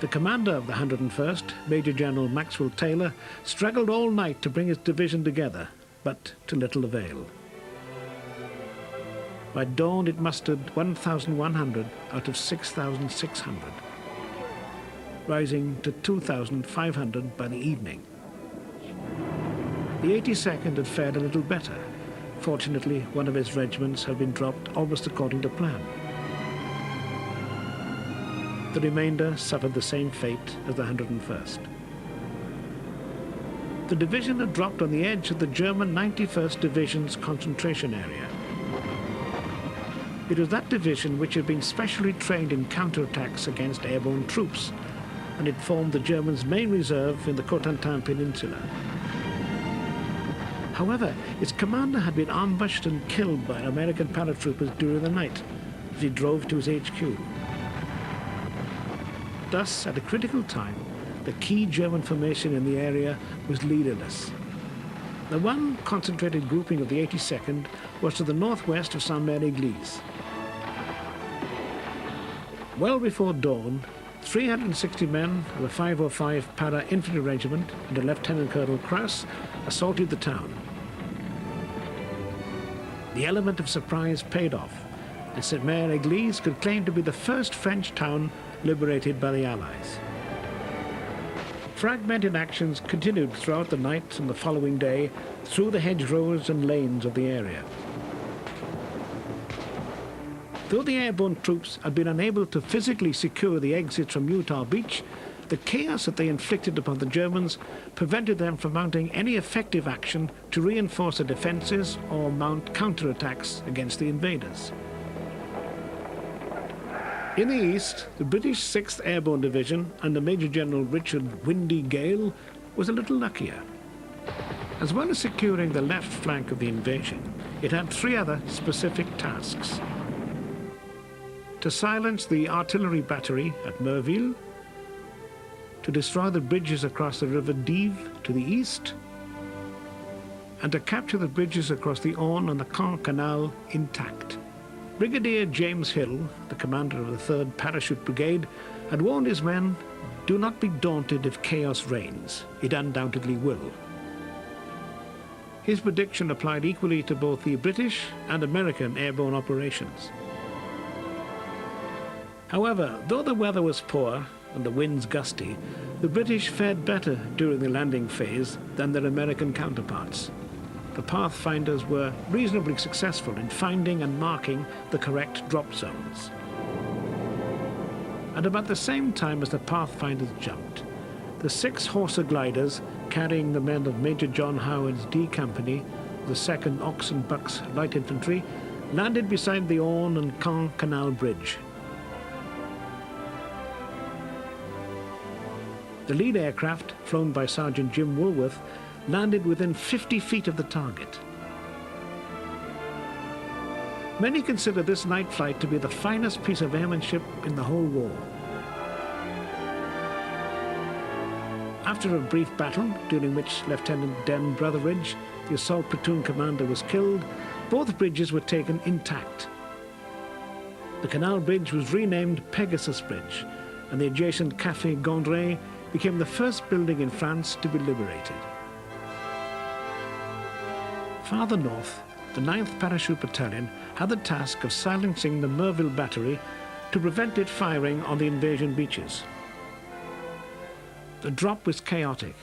The commander of the 101st, Major General Maxwell Taylor, struggled all night to bring his division together, but to little avail. By dawn it mustered 1,100 out of 6,600, rising to 2,500 by the evening. The 82nd had fared a little better. Fortunately, one of his regiments had been dropped almost according to plan. The remainder suffered the same fate as the 101st. The division had dropped on the edge of the German 91st Division's concentration area. It was that division which had been specially trained in counterattacks against airborne troops, and it formed the Germans' main reserve in the Cotentin Peninsula. However, its commander had been ambushed and killed by American paratroopers during the night as he drove to his HQ. Thus, at a critical time, the key German formation in the area was leaderless. The one concentrated grouping of the 82nd was to the northwest of Saint-Mère-Église. Well before dawn, 360 men of the 505 Para-Infantry Regiment under Lieutenant Colonel Kraus assaulted the town. The element of surprise paid off, and Saint-Mère-Église could claim to be the first French town liberated by the Allies. Fragmented actions continued throughout the night and the following day through the hedgerows and lanes of the area. Though the airborne troops had been unable to physically secure the exits from Utah Beach, the chaos that they inflicted upon the Germans prevented them from mounting any effective action to reinforce the defences or mount counterattacks against the invaders. In the east, the British 6th Airborne Division under Major General Richard Windy Gale was a little luckier. As well as securing the left flank of the invasion, it had three other specific tasks: to silence the artillery battery at Merville, to destroy the bridges across the River Dive to the east, and to capture the bridges across the Orne and the Caen Canal intact. Brigadier James Hill, the commander of the 3rd Parachute Brigade, had warned his men, "Do not be daunted if chaos reigns. It undoubtedly will." His prediction applied equally to both the British and American airborne operations. However, though the weather was poor and the winds gusty, the British fared better during the landing phase than their American counterparts. The Pathfinders were reasonably successful in finding and marking the correct drop zones. At about the same time as the Pathfinders jumped, the 6 Horsa gliders carrying the men of Major John Howard's D Company, the 2nd Ox and Bucks Light Infantry, landed beside the Orne and Caen Canal Bridge. The lead aircraft, flown by Sergeant Jim Woolworth, landed within 50 feet of the target. Many consider this night flight to be the finest piece of airmanship in the whole war. After a brief battle, during which Lieutenant Den Brotheridge, the assault platoon commander, was killed, both bridges were taken intact. The canal bridge was renamed Pegasus Bridge, and the adjacent Café Gondry became the first building in France to be liberated. Farther north, the 9th Parachute Battalion had the task of silencing the Merville Battery to prevent it firing on the invasion beaches. The drop was chaotic,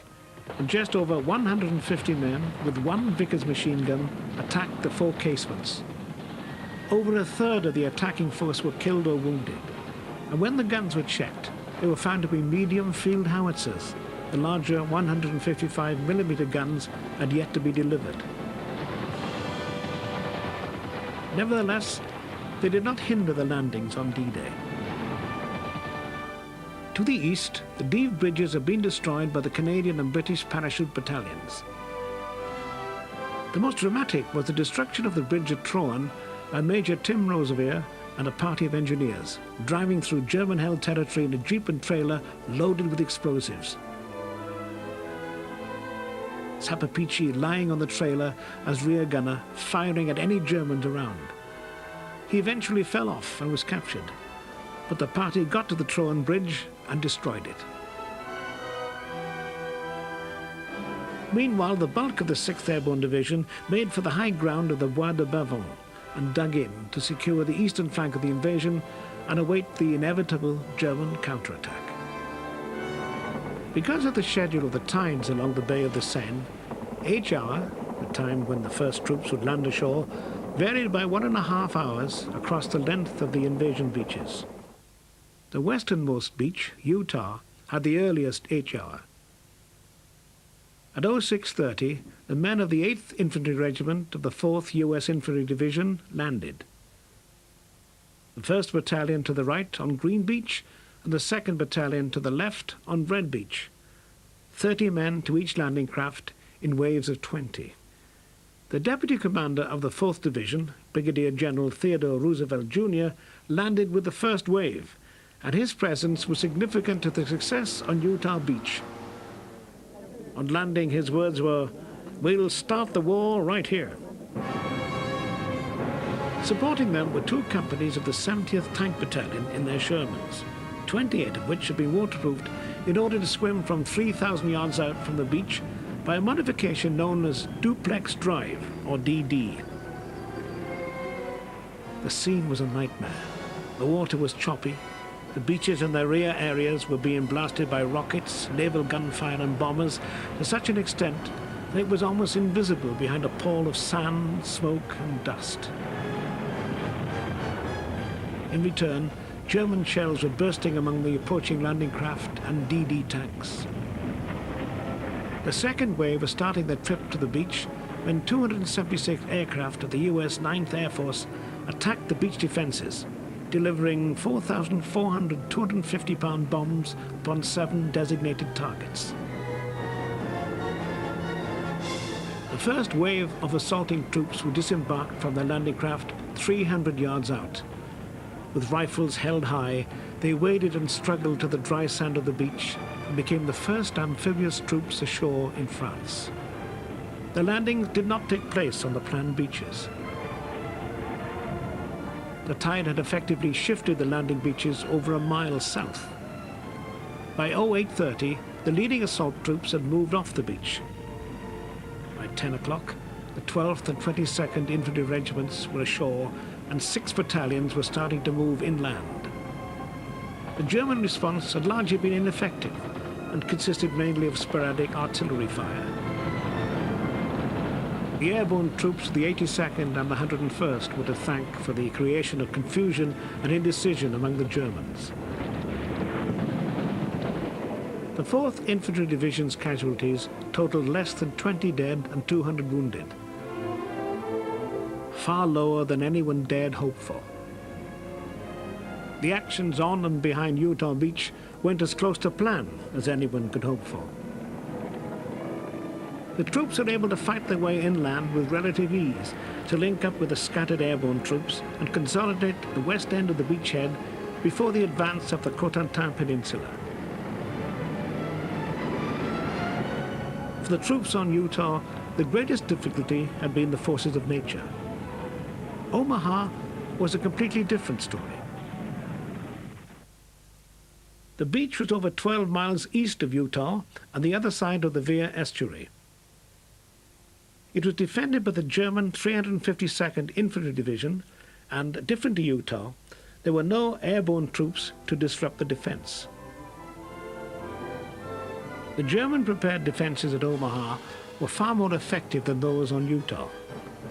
and just over 150 men with 1 Vickers machine gun attacked the 4 casements. Over a third of the attacking force were killed or wounded, and when the guns were checked, they were found to be medium field howitzers. The larger 155mm guns had yet to be delivered. Nevertheless, they did not hinder the landings on D-Day. To the east, the Dives bridges have been destroyed by the Canadian and British parachute battalions. The most dramatic was the destruction of the bridge at Troan by Major Tim Roseveare and a party of engineers, driving through German-held territory in a jeep and trailer loaded with explosives. Sapapici lying on the trailer as rear gunner, firing at any Germans around. He eventually fell off and was captured, but the party got to the Troan Bridge and destroyed it. Meanwhile, the bulk of the 6th Airborne Division made for the high ground of the Bois de Bavon and dug in to secure the eastern flank of the invasion and await the inevitable German counterattack. Because of the schedule of the tides along the Bay of the Seine, H-hour, the time when the first troops would land ashore, varied by 1.5 hours across the length of the invasion beaches. The westernmost beach, Utah, had the earliest H-hour. At 06:30, the men of the 8th Infantry Regiment of the 4th U.S. Infantry Division landed. The 1st Battalion to the right on Green Beach and the 2nd Battalion to the left on Red Beach. 30 men to each landing craft in waves of 20. The Deputy Commander of the 4th Division, Brigadier General Theodore Roosevelt Jr., landed with the first wave, and his presence was significant to the success on Utah Beach. On landing, his words were, "We'll start the war right here." Supporting them were 2 companies of the 70th Tank Battalion in their Shermans, 28 of which had been waterproofed in order to swim from 3,000 yards out from the beach by a modification known as Duplex Drive, or DD. The scene was a nightmare. The water was choppy. The beaches and their rear areas were being blasted by rockets, naval gunfire and bombers to such an extent that it was almost invisible behind a pall of sand, smoke and dust. In return, German shells were bursting among the approaching landing craft and DD tanks. The second wave was starting their trip to the beach when 276 aircraft of the US 9th Air Force attacked the beach defenses, delivering 4,400 250-pound bombs upon 7 designated targets. The first wave of assaulting troops were disembarked from their landing craft 300 yards out. With rifles held high, they waded and struggled to the dry sand of the beach and became the first amphibious troops ashore in France. The landings did not take place on the planned beaches. The tide had effectively shifted the landing beaches over a mile south. By 08:30, the leading assault troops had moved off the beach. By 10 o'clock, the 12th and 22nd Infantry Regiments were ashore and 6 battalions were starting to move inland. The German response had largely been ineffective and consisted mainly of sporadic artillery fire. The airborne troops of the 82nd and the 101st were to thank for the creation of confusion and indecision among the Germans. The 4th Infantry Division's casualties totaled less than 20 dead and 200 wounded, far lower than anyone dared hope for. The actions on and behind Utah Beach went as close to plan as anyone could hope for. The troops were able to fight their way inland with relative ease to link up with the scattered airborne troops and consolidate the west end of the beachhead before the advance of the Cotentin Peninsula. For the troops on Utah, the greatest difficulty had been the forces of nature. Omaha was a completely different story. The beach was over 12 miles east of Utah and the other side of the Vire estuary. It was defended by the German 352nd Infantry Division, and, different to Utah, there were no airborne troops to disrupt the defense. The German-prepared defenses at Omaha were far more effective than those on Utah.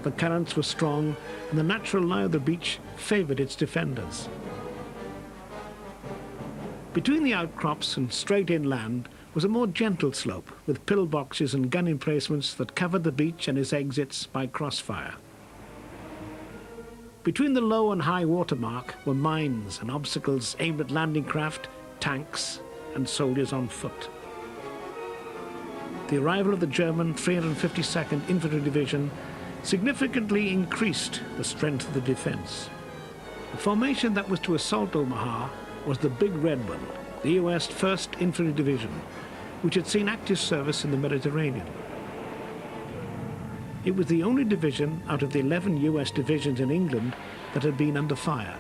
The currents were strong, and the natural lie of the beach favored its defenders. Between the outcrops and straight inland was a more gentle slope with pillboxes and gun emplacements that covered the beach and its exits by crossfire. Between the low and high water mark were mines and obstacles aimed at landing craft, tanks, and soldiers on foot. The arrival of the German 352nd Infantry Division significantly increased the strength of the defense. The formation that was to assault Omaha was the Big Red One, the US 1st Infantry Division, which had seen active service in the Mediterranean. It was the only division out of the 11 US divisions in England that had been under fire.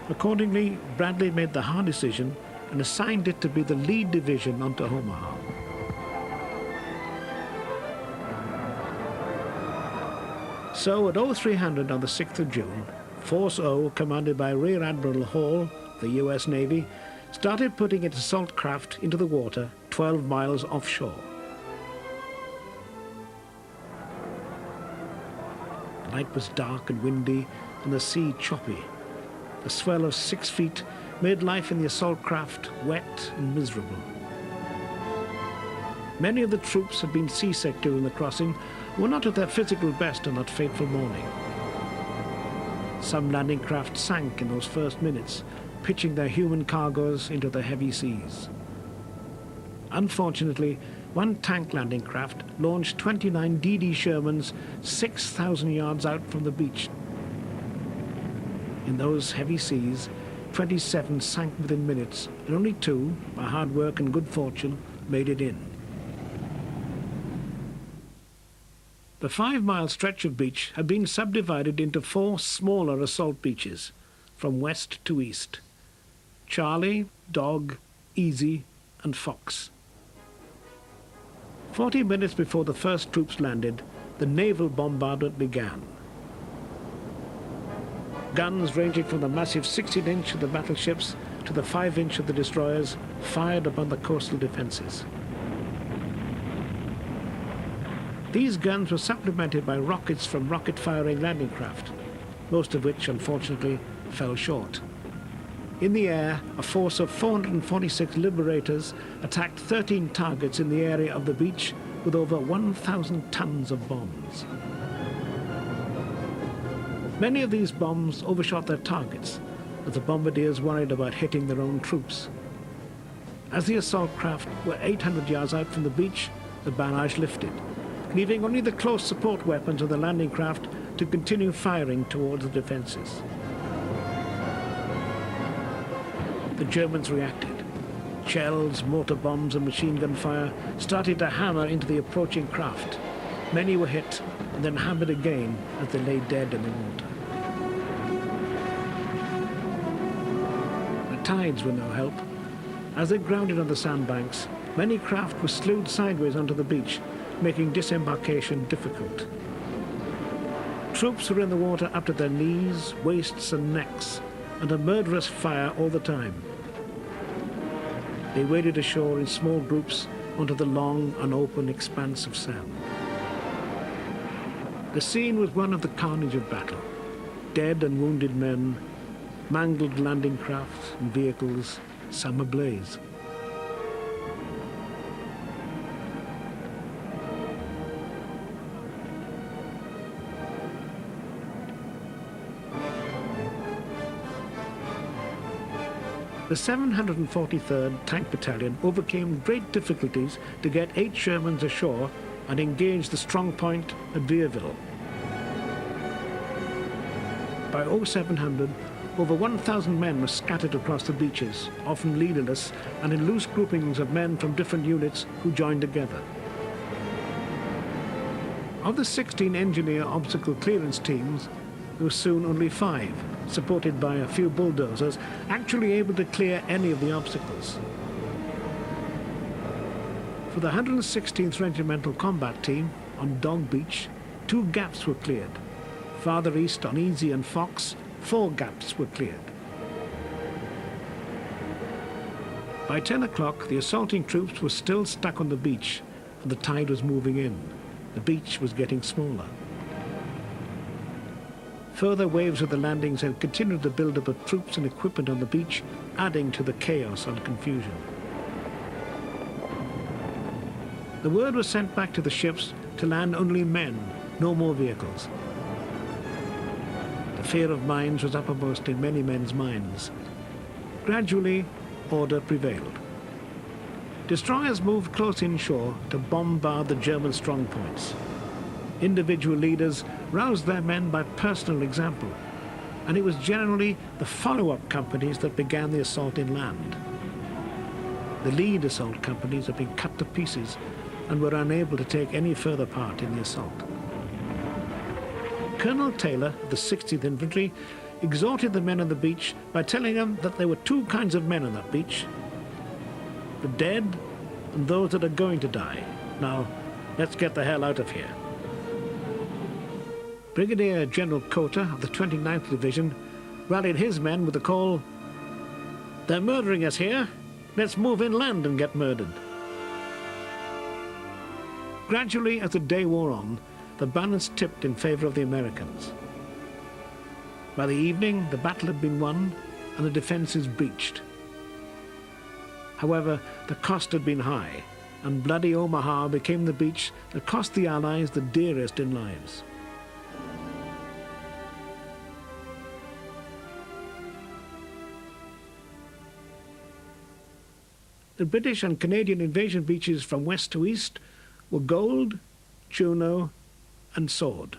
Accordingly, Bradley made the hard decision and assigned it to be the lead division onto Omaha. So at 0300 on the 6th of June, Force O, commanded by Rear Admiral Hall, the US Navy, started putting its assault craft into the water 12 miles offshore. The night was dark and windy and the sea choppy. The swell of 6 feet made life in the assault craft wet and miserable. Many of the troops had been seasick during the crossing and were not at their physical best on that fateful morning. Some landing craft sank in those first minutes, pitching their human cargoes into the heavy seas. Unfortunately, one tank landing craft launched 29 D.D. Shermans 6,000 yards out from the beach. In those heavy seas, 27 sank within minutes, and only 2, by hard work and good fortune, made it in. The 5-mile stretch of beach had been subdivided into 4 smaller assault beaches, from west to east: Charlie, Dog, Easy, and Fox. 40 minutes before the first troops landed, the naval bombardment began. Guns ranging from the massive 16-inch of the battleships to the 5-inch of the destroyers fired upon the coastal defences. These guns were supplemented by rockets from rocket-firing landing craft, most of which, unfortunately, fell short. In the air, a force of 446 Liberators attacked 13 targets in the area of the beach with over 1,000 tons of bombs. Many of these bombs overshot their targets, as the bombardiers worried about hitting their own troops. As the assault craft were 800 yards out from the beach, the barrage lifted, leaving only the close support weapons of the landing craft to continue firing towards the defences. The Germans reacted. Shells, mortar bombs and machine gun fire started to hammer into the approaching craft. Many were hit and then hammered again as they lay dead in the water. The tides were no help. As they grounded on the sandbanks, many craft were slewed sideways onto the beach, making disembarkation difficult. Troops were in the water up to their knees, waists and necks, and a murderous fire all the time. They waded ashore in small groups onto the long, unopened expanse of sand. The scene was one of the carnage of battle. Dead and wounded men, mangled landing craft and vehicles, some ablaze. The 743rd Tank Battalion overcame great difficulties to get 8 Shermans ashore and engage the strong point at Vierville. By 0700, over 1,000 men were scattered across the beaches, often leaderless and in loose groupings of men from different units who joined together. Of the 16 engineer obstacle clearance teams, there were soon only 5, supported by a few bulldozers, actually able to clear any of the obstacles. For the 116th Regimental Combat Team, on Dog Beach, 2 gaps were cleared. Farther east on Easy and Fox, 4 gaps were cleared. By 10 o'clock, the assaulting troops were still stuck on the beach, and the tide was moving in. The beach was getting smaller. Further waves of the landings had continued the build-up of troops and equipment on the beach, adding to the chaos and confusion. The word was sent back to the ships to land only men, no more vehicles. The fear of mines was uppermost in many men's minds. Gradually, order prevailed. Destroyers moved close inshore to bombard the German strongpoints. Individual leaders roused their men by personal example, and it was generally the follow-up companies that began the assault inland. The lead assault companies had been cut to pieces and were unable to take any further part in the assault. Colonel Taylor of the 60th Infantry exhorted the men on the beach by telling them that there were two kinds of men on that beach: the dead and those that are going to die. Now, let's get the hell out of here. Brigadier General Cotter of the 29th Division rallied his men with the call, "They're murdering us here. Let's move inland and get murdered." Gradually, as the day wore on, the balance tipped in favor of the Americans. By the evening, the battle had been won and the defenses breached. However, the cost had been high, and bloody Omaha became the beach that cost the Allies the dearest in lives. The British and Canadian invasion beaches from west to east were Gold, Juno, and Sword.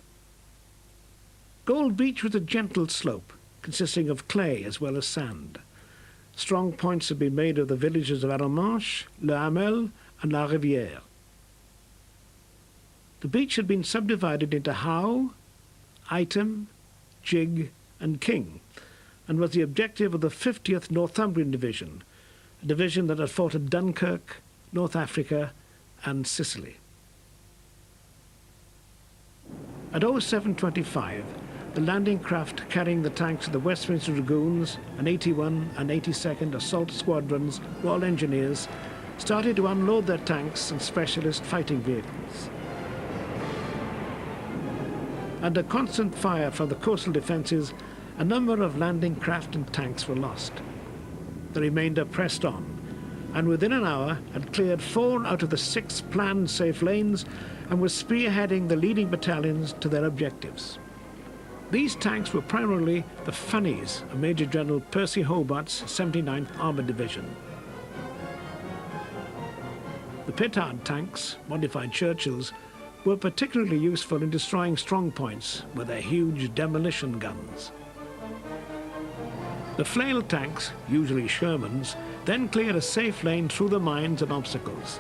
Gold Beach was a gentle slope, consisting of clay as well as sand. Strong points had been made of the villages of Arromanches, Le Hamel, and La Rivière. The beach had been subdivided into Howe, Item, Jig, and King, and was the objective of the 50th Northumbrian Division, a division that had fought at Dunkirk, North Africa, and Sicily. At 07:25, the landing craft carrying the tanks of the Westminster Dragoons and 81 and 82nd Assault Squadrons Royal Engineers started to unload their tanks and specialist fighting vehicles. Under constant fire from the coastal defences, a number of landing craft and tanks were lost. The remainder pressed on, and within an hour had cleared 4 out of the 6 planned safe lanes and was spearheading the leading battalions to their objectives. These tanks were primarily the Funnies of Major General Percy Hobart's 79th Armoured Division. The petard tanks, modified Churchills, were particularly useful in destroying strong points with their huge demolition guns. The flail tanks, usually Shermans, then cleared a safe lane through the mines and obstacles.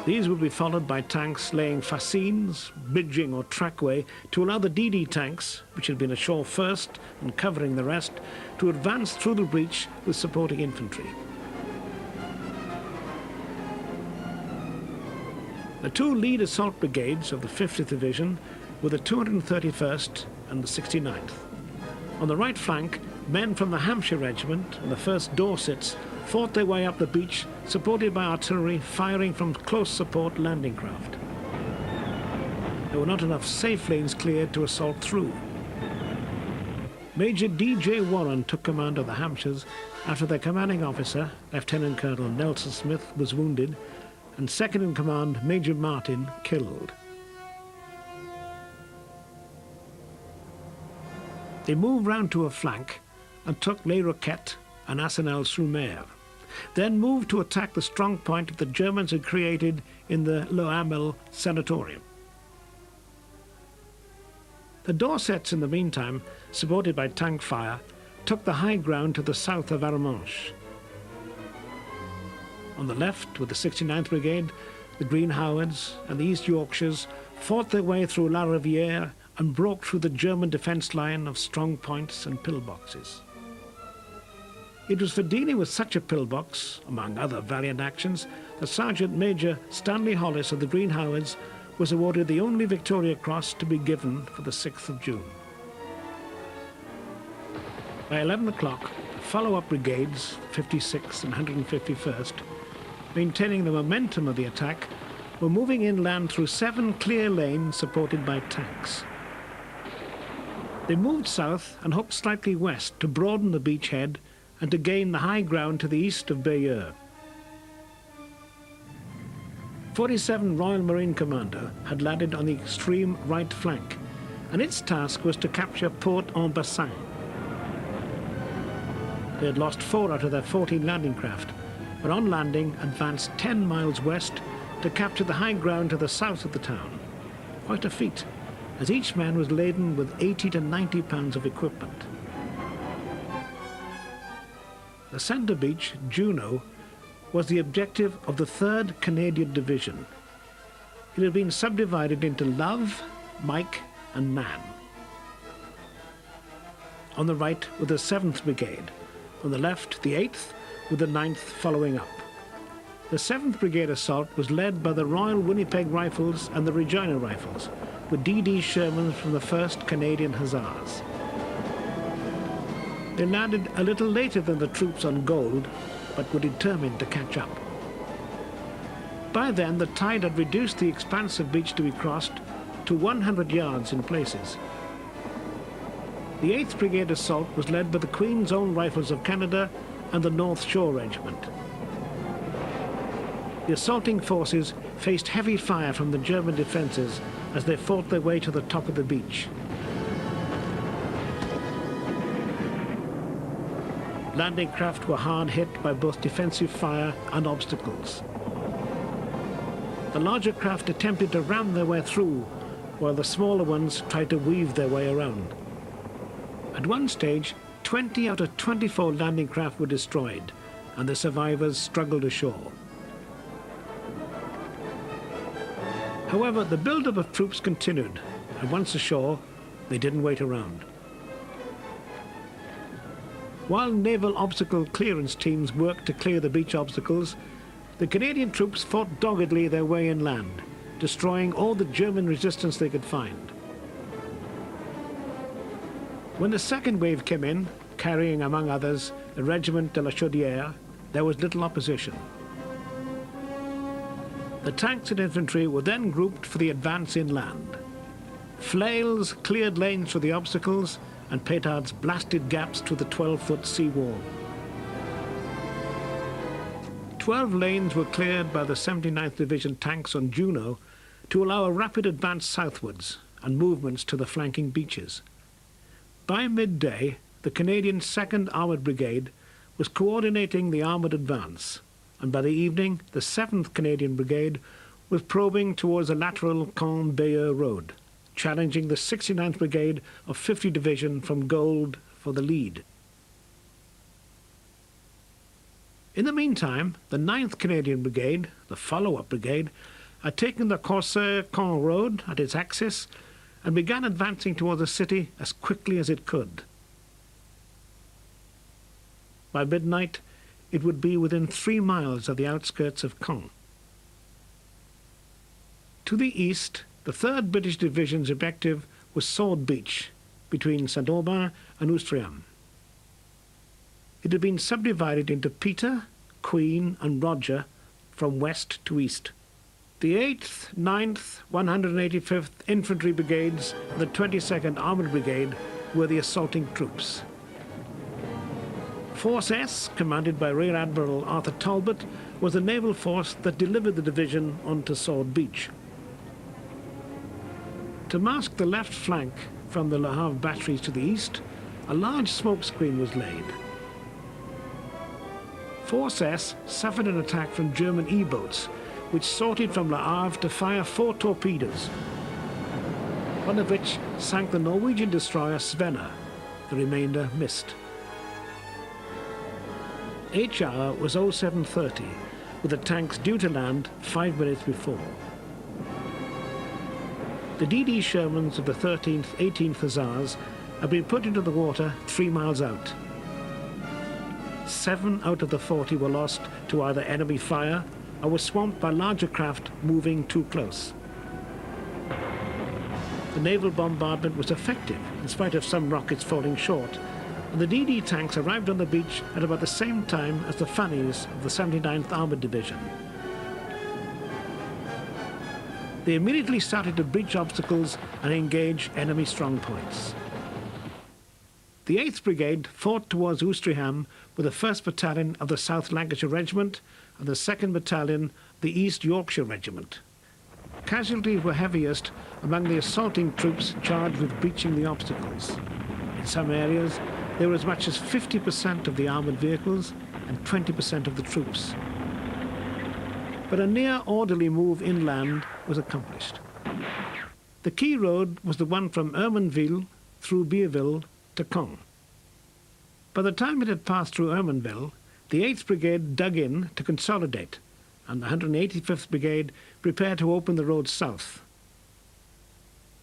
These would be followed by tanks laying fascines, bridging or trackway to allow the DD tanks, which had been ashore first and covering the rest, to advance through the breach with supporting infantry. The 2 lead assault brigades of the 50th Division were the 231st and the 69th. On the right flank, men from the Hampshire Regiment and the 1st Dorsets fought their way up the beach, supported by artillery firing from close support landing craft. There were not enough safe lanes cleared to assault through. Major D.J. Warren took command of the Hampshires after their commanding officer, Lieutenant Colonel Nelson Smith, was wounded, and second in command, Major Martin, killed. They moved round to a flank and took Les Roquettes and Arsenal-sur-Mer, then moved to attack the strong point that the Germans had created in the Le Hamel Sanatorium. The Dorsets, in the meantime, supported by tank fire, took the high ground to the south of Arromanches. On the left, with the 69th Brigade, the Green Howards and the East Yorkshires fought their way through La Rivière and broke through the German defence line of strong points and pillboxes. It was for dealing with such a pillbox, among other valiant actions, that Sergeant Major Stanley Hollis of the Green Howards was awarded the only Victoria Cross to be given for the 6th of June. By 11 o'clock, the follow-up brigades, 56th and 151st, maintaining the momentum of the attack, were moving inland through 7 clear lanes supported by tanks. They moved south and hooked slightly west to broaden the beachhead and to gain the high ground to the east of Bayeux. 47 Royal Marine Commando had landed on the extreme right flank, and its task was to capture Port-en-Bassin. They had lost 4 out of their 14 landing craft, but on landing advanced 10 miles west to capture the high ground to the south of the town. Quite a feat, as each man was laden with 80 to 90 pounds of equipment. The centre beach, Juno, was the objective of the 3rd Canadian Division. It had been subdivided into Love, Mike and Man. On the right were the 7th Brigade, on the left the 8th, with the 9th following up. The 7th Brigade assault was led by the Royal Winnipeg Rifles and the Regina Rifles, with D.D. Sherman from the 1st Canadian Hussars. They landed a little later than the troops on Gold, but were determined to catch up. By then, the tide had reduced the expanse of beach to be crossed to 100 yards in places. The 8th Brigade assault was led by the Queen's Own Rifles of Canada and the North Shore Regiment. The assaulting forces faced heavy fire from the German defences as they fought their way to the top of the beach. Landing craft were hard hit by both defensive fire and obstacles. The larger craft attempted to ram their way through, while the smaller ones tried to weave their way around. At one stage, 20 out of 24 landing craft were destroyed, and the survivors struggled ashore. However, the build-up of troops continued, and once ashore, they didn't wait around. While naval obstacle clearance teams worked to clear the beach obstacles, the Canadian troops fought doggedly their way inland, destroying all the German resistance they could find. When the second wave came in, carrying among others the Regiment de la Chaudière, there was little opposition. The tanks and infantry were then grouped for the advance inland. Flails cleared lanes through the obstacles, and petards blasted gaps to the 12-foot sea wall. 12 lanes were cleared by the 79th Division tanks on Juno to allow a rapid advance southwards and movements to the flanking beaches. By midday, the Canadian 2nd Armoured Brigade was coordinating the armoured advance, and by the evening, the 7th Canadian Brigade was probing towards the lateral Caen-Bayeux Road, challenging the 69th Brigade of 50 Division from Gold for the lead. In the meantime, the 9th Canadian Brigade, the follow-up brigade, had taken the Corsair-Caen Road at its axis and began advancing towards the city as quickly as it could. By midnight, it would be within 3 miles of the outskirts of Caen. To the east, the 3rd British Division's objective was Sword Beach, between Saint-Aubin and Ouistreham. It had been subdivided into Peter, Queen and Roger from west to east. The 8th, 9th, 185th Infantry Brigades and the 22nd Armoured Brigade were the assaulting troops. Force S, commanded by Rear Admiral Arthur Talbot, was the naval force that delivered the division onto Sword Beach. To mask the left flank from the Le Havre batteries to the east, a large smoke screen was laid. Force S suffered an attack from German E-boats, which sorted from Le Havre to fire 4 torpedoes, one of which sank the Norwegian destroyer Svenna. The remainder missed. H-hour was 07:30, with the tanks due to land 5 minutes before. The D.D. Shermans of the 13th, 18th Hussars had been put into the water 3 miles out. 7 out of the 40 were lost to either enemy fire or were swamped by larger craft moving too close. The naval bombardment was effective, in spite of some rockets falling short, and the D.D. tanks arrived on the beach at about the same time as the Funnies of the 79th Armoured Division. They immediately started to breach obstacles and engage enemy strongpoints. The 8th Brigade fought towards Ouistreham with the 1st Battalion of the South Lancashire Regiment and the 2nd Battalion, the East Yorkshire Regiment. Casualties were heaviest among the assaulting troops charged with breaching the obstacles. In some areas, there were as much as 50% of the armoured vehicles and 20% of the troops. But a near orderly move inland was accomplished. The key road was the one from Hermanville through Beerville to Caen. By the time it had passed through Hermanville, the 8th Brigade dug in to consolidate, and the 185th Brigade prepared to open the road south.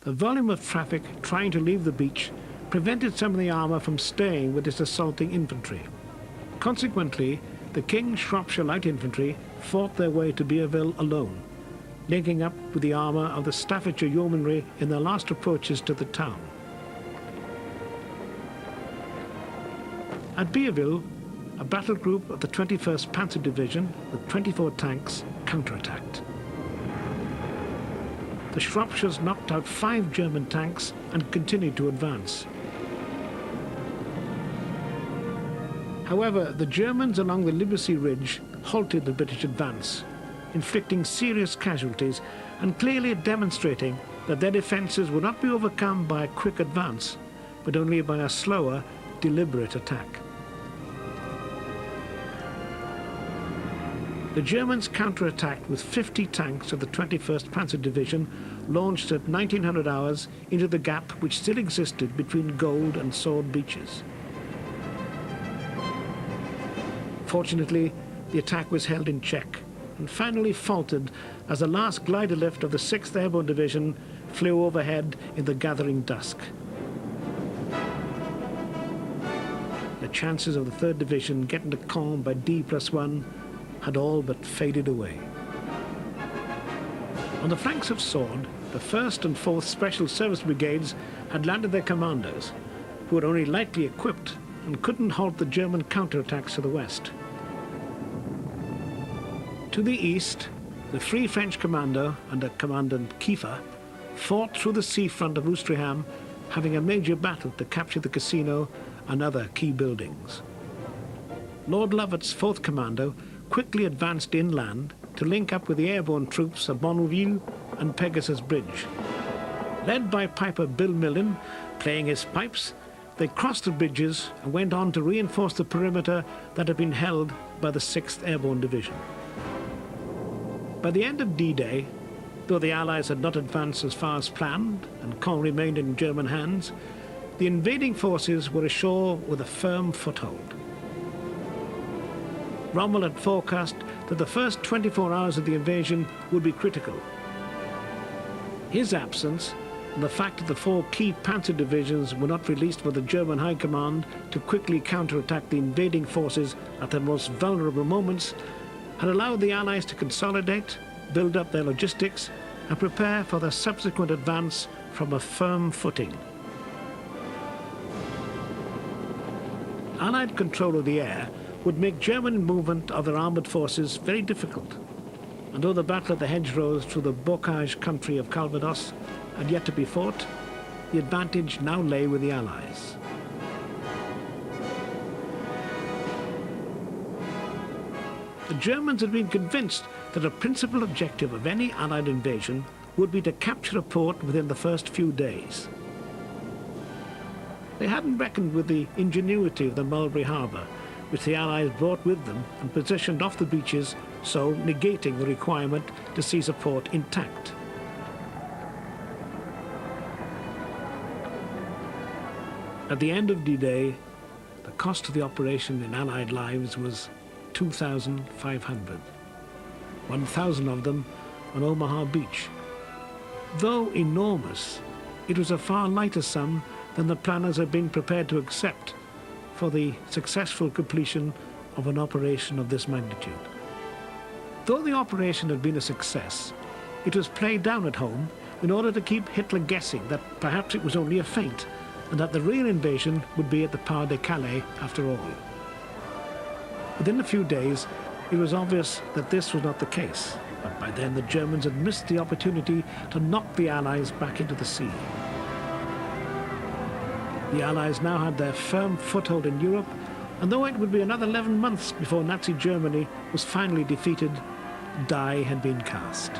The volume of traffic trying to leave the beach prevented some of the armour from staying with its assaulting infantry. Consequently, the King's Shropshire Light Infantry fought their way to Beerville alone, linking up with the armour of the Staffordshire Yeomanry in their last approaches to the town. At Beerville, a battle group of the 21st Panzer Division with 24 tanks counterattacked. The Shropshires knocked out 5 German tanks and continued to advance. However, the Germans along the Liberacy Ridge halted the British advance, inflicting serious casualties and clearly demonstrating that their defences would not be overcome by a quick advance, but only by a slower, deliberate attack. The Germans counterattacked with 50 tanks of the 21st Panzer Division launched at 1900 hours into the gap which still existed between Gold and Sword beaches. Fortunately, the attack was held in check and finally faltered as the last glider lift of the 6th Airborne Division flew overhead in the gathering dusk. The chances of the 3rd Division getting to Caen by D+1 had all but faded away. On the flanks of Sword, the 1st and 4th Special Service Brigades had landed their commanders, who were only lightly equipped and couldn't halt the German counterattacks to the west. To the east, the Free French Commando under Commandant Kiefer fought through the seafront of Ouistreham, having a major battle to capture the casino and other key buildings. Lord Lovat's 4th Commando quickly advanced inland to link up with the airborne troops of Bonneville and Pegasus Bridge. Led by Piper Bill Millen, playing his pipes, they crossed the bridges and went on to reinforce the perimeter that had been held by the 6th Airborne Division. By the end of D-Day, though the Allies had not advanced as far as planned and Caen remained in German hands, the invading forces were ashore with a firm foothold. Rommel had forecast that the first 24 hours of the invasion would be critical. His absence and the fact that the 4 key panzer divisions were not released by the German High Command to quickly counterattack the invading forces at their most vulnerable moments had allowed the Allies to consolidate, build up their logistics and prepare for their subsequent advance from a firm footing. Allied control of the air would make German movement of their armoured forces very difficult. And though the battle of the hedgerows through the bocage country of Calvados had yet to be fought, the advantage now lay with the Allies. The Germans had been convinced that a principal objective of any Allied invasion would be to capture a port within the first few days. They hadn't reckoned with the ingenuity of the Mulberry Harbour, which the Allies brought with them and positioned off the beaches, so negating the requirement to seize a port intact. At the end of D-Day, the cost of the operation in Allied lives was 2,500, 1,000 of them on Omaha Beach. Though enormous, it was a far lighter sum than the planners had been prepared to accept for the successful completion of an operation of this magnitude. Though the operation had been a success, it was played down at home in order to keep Hitler guessing that perhaps it was only a feint and that the real invasion would be at the Pas de Calais after all. Within a few days, it was obvious that this was not the case, but by then the Germans had missed the opportunity to knock the Allies back into the sea. The Allies now had their firm foothold in Europe, and though it would be another 11 months before Nazi Germany was finally defeated, die had been cast.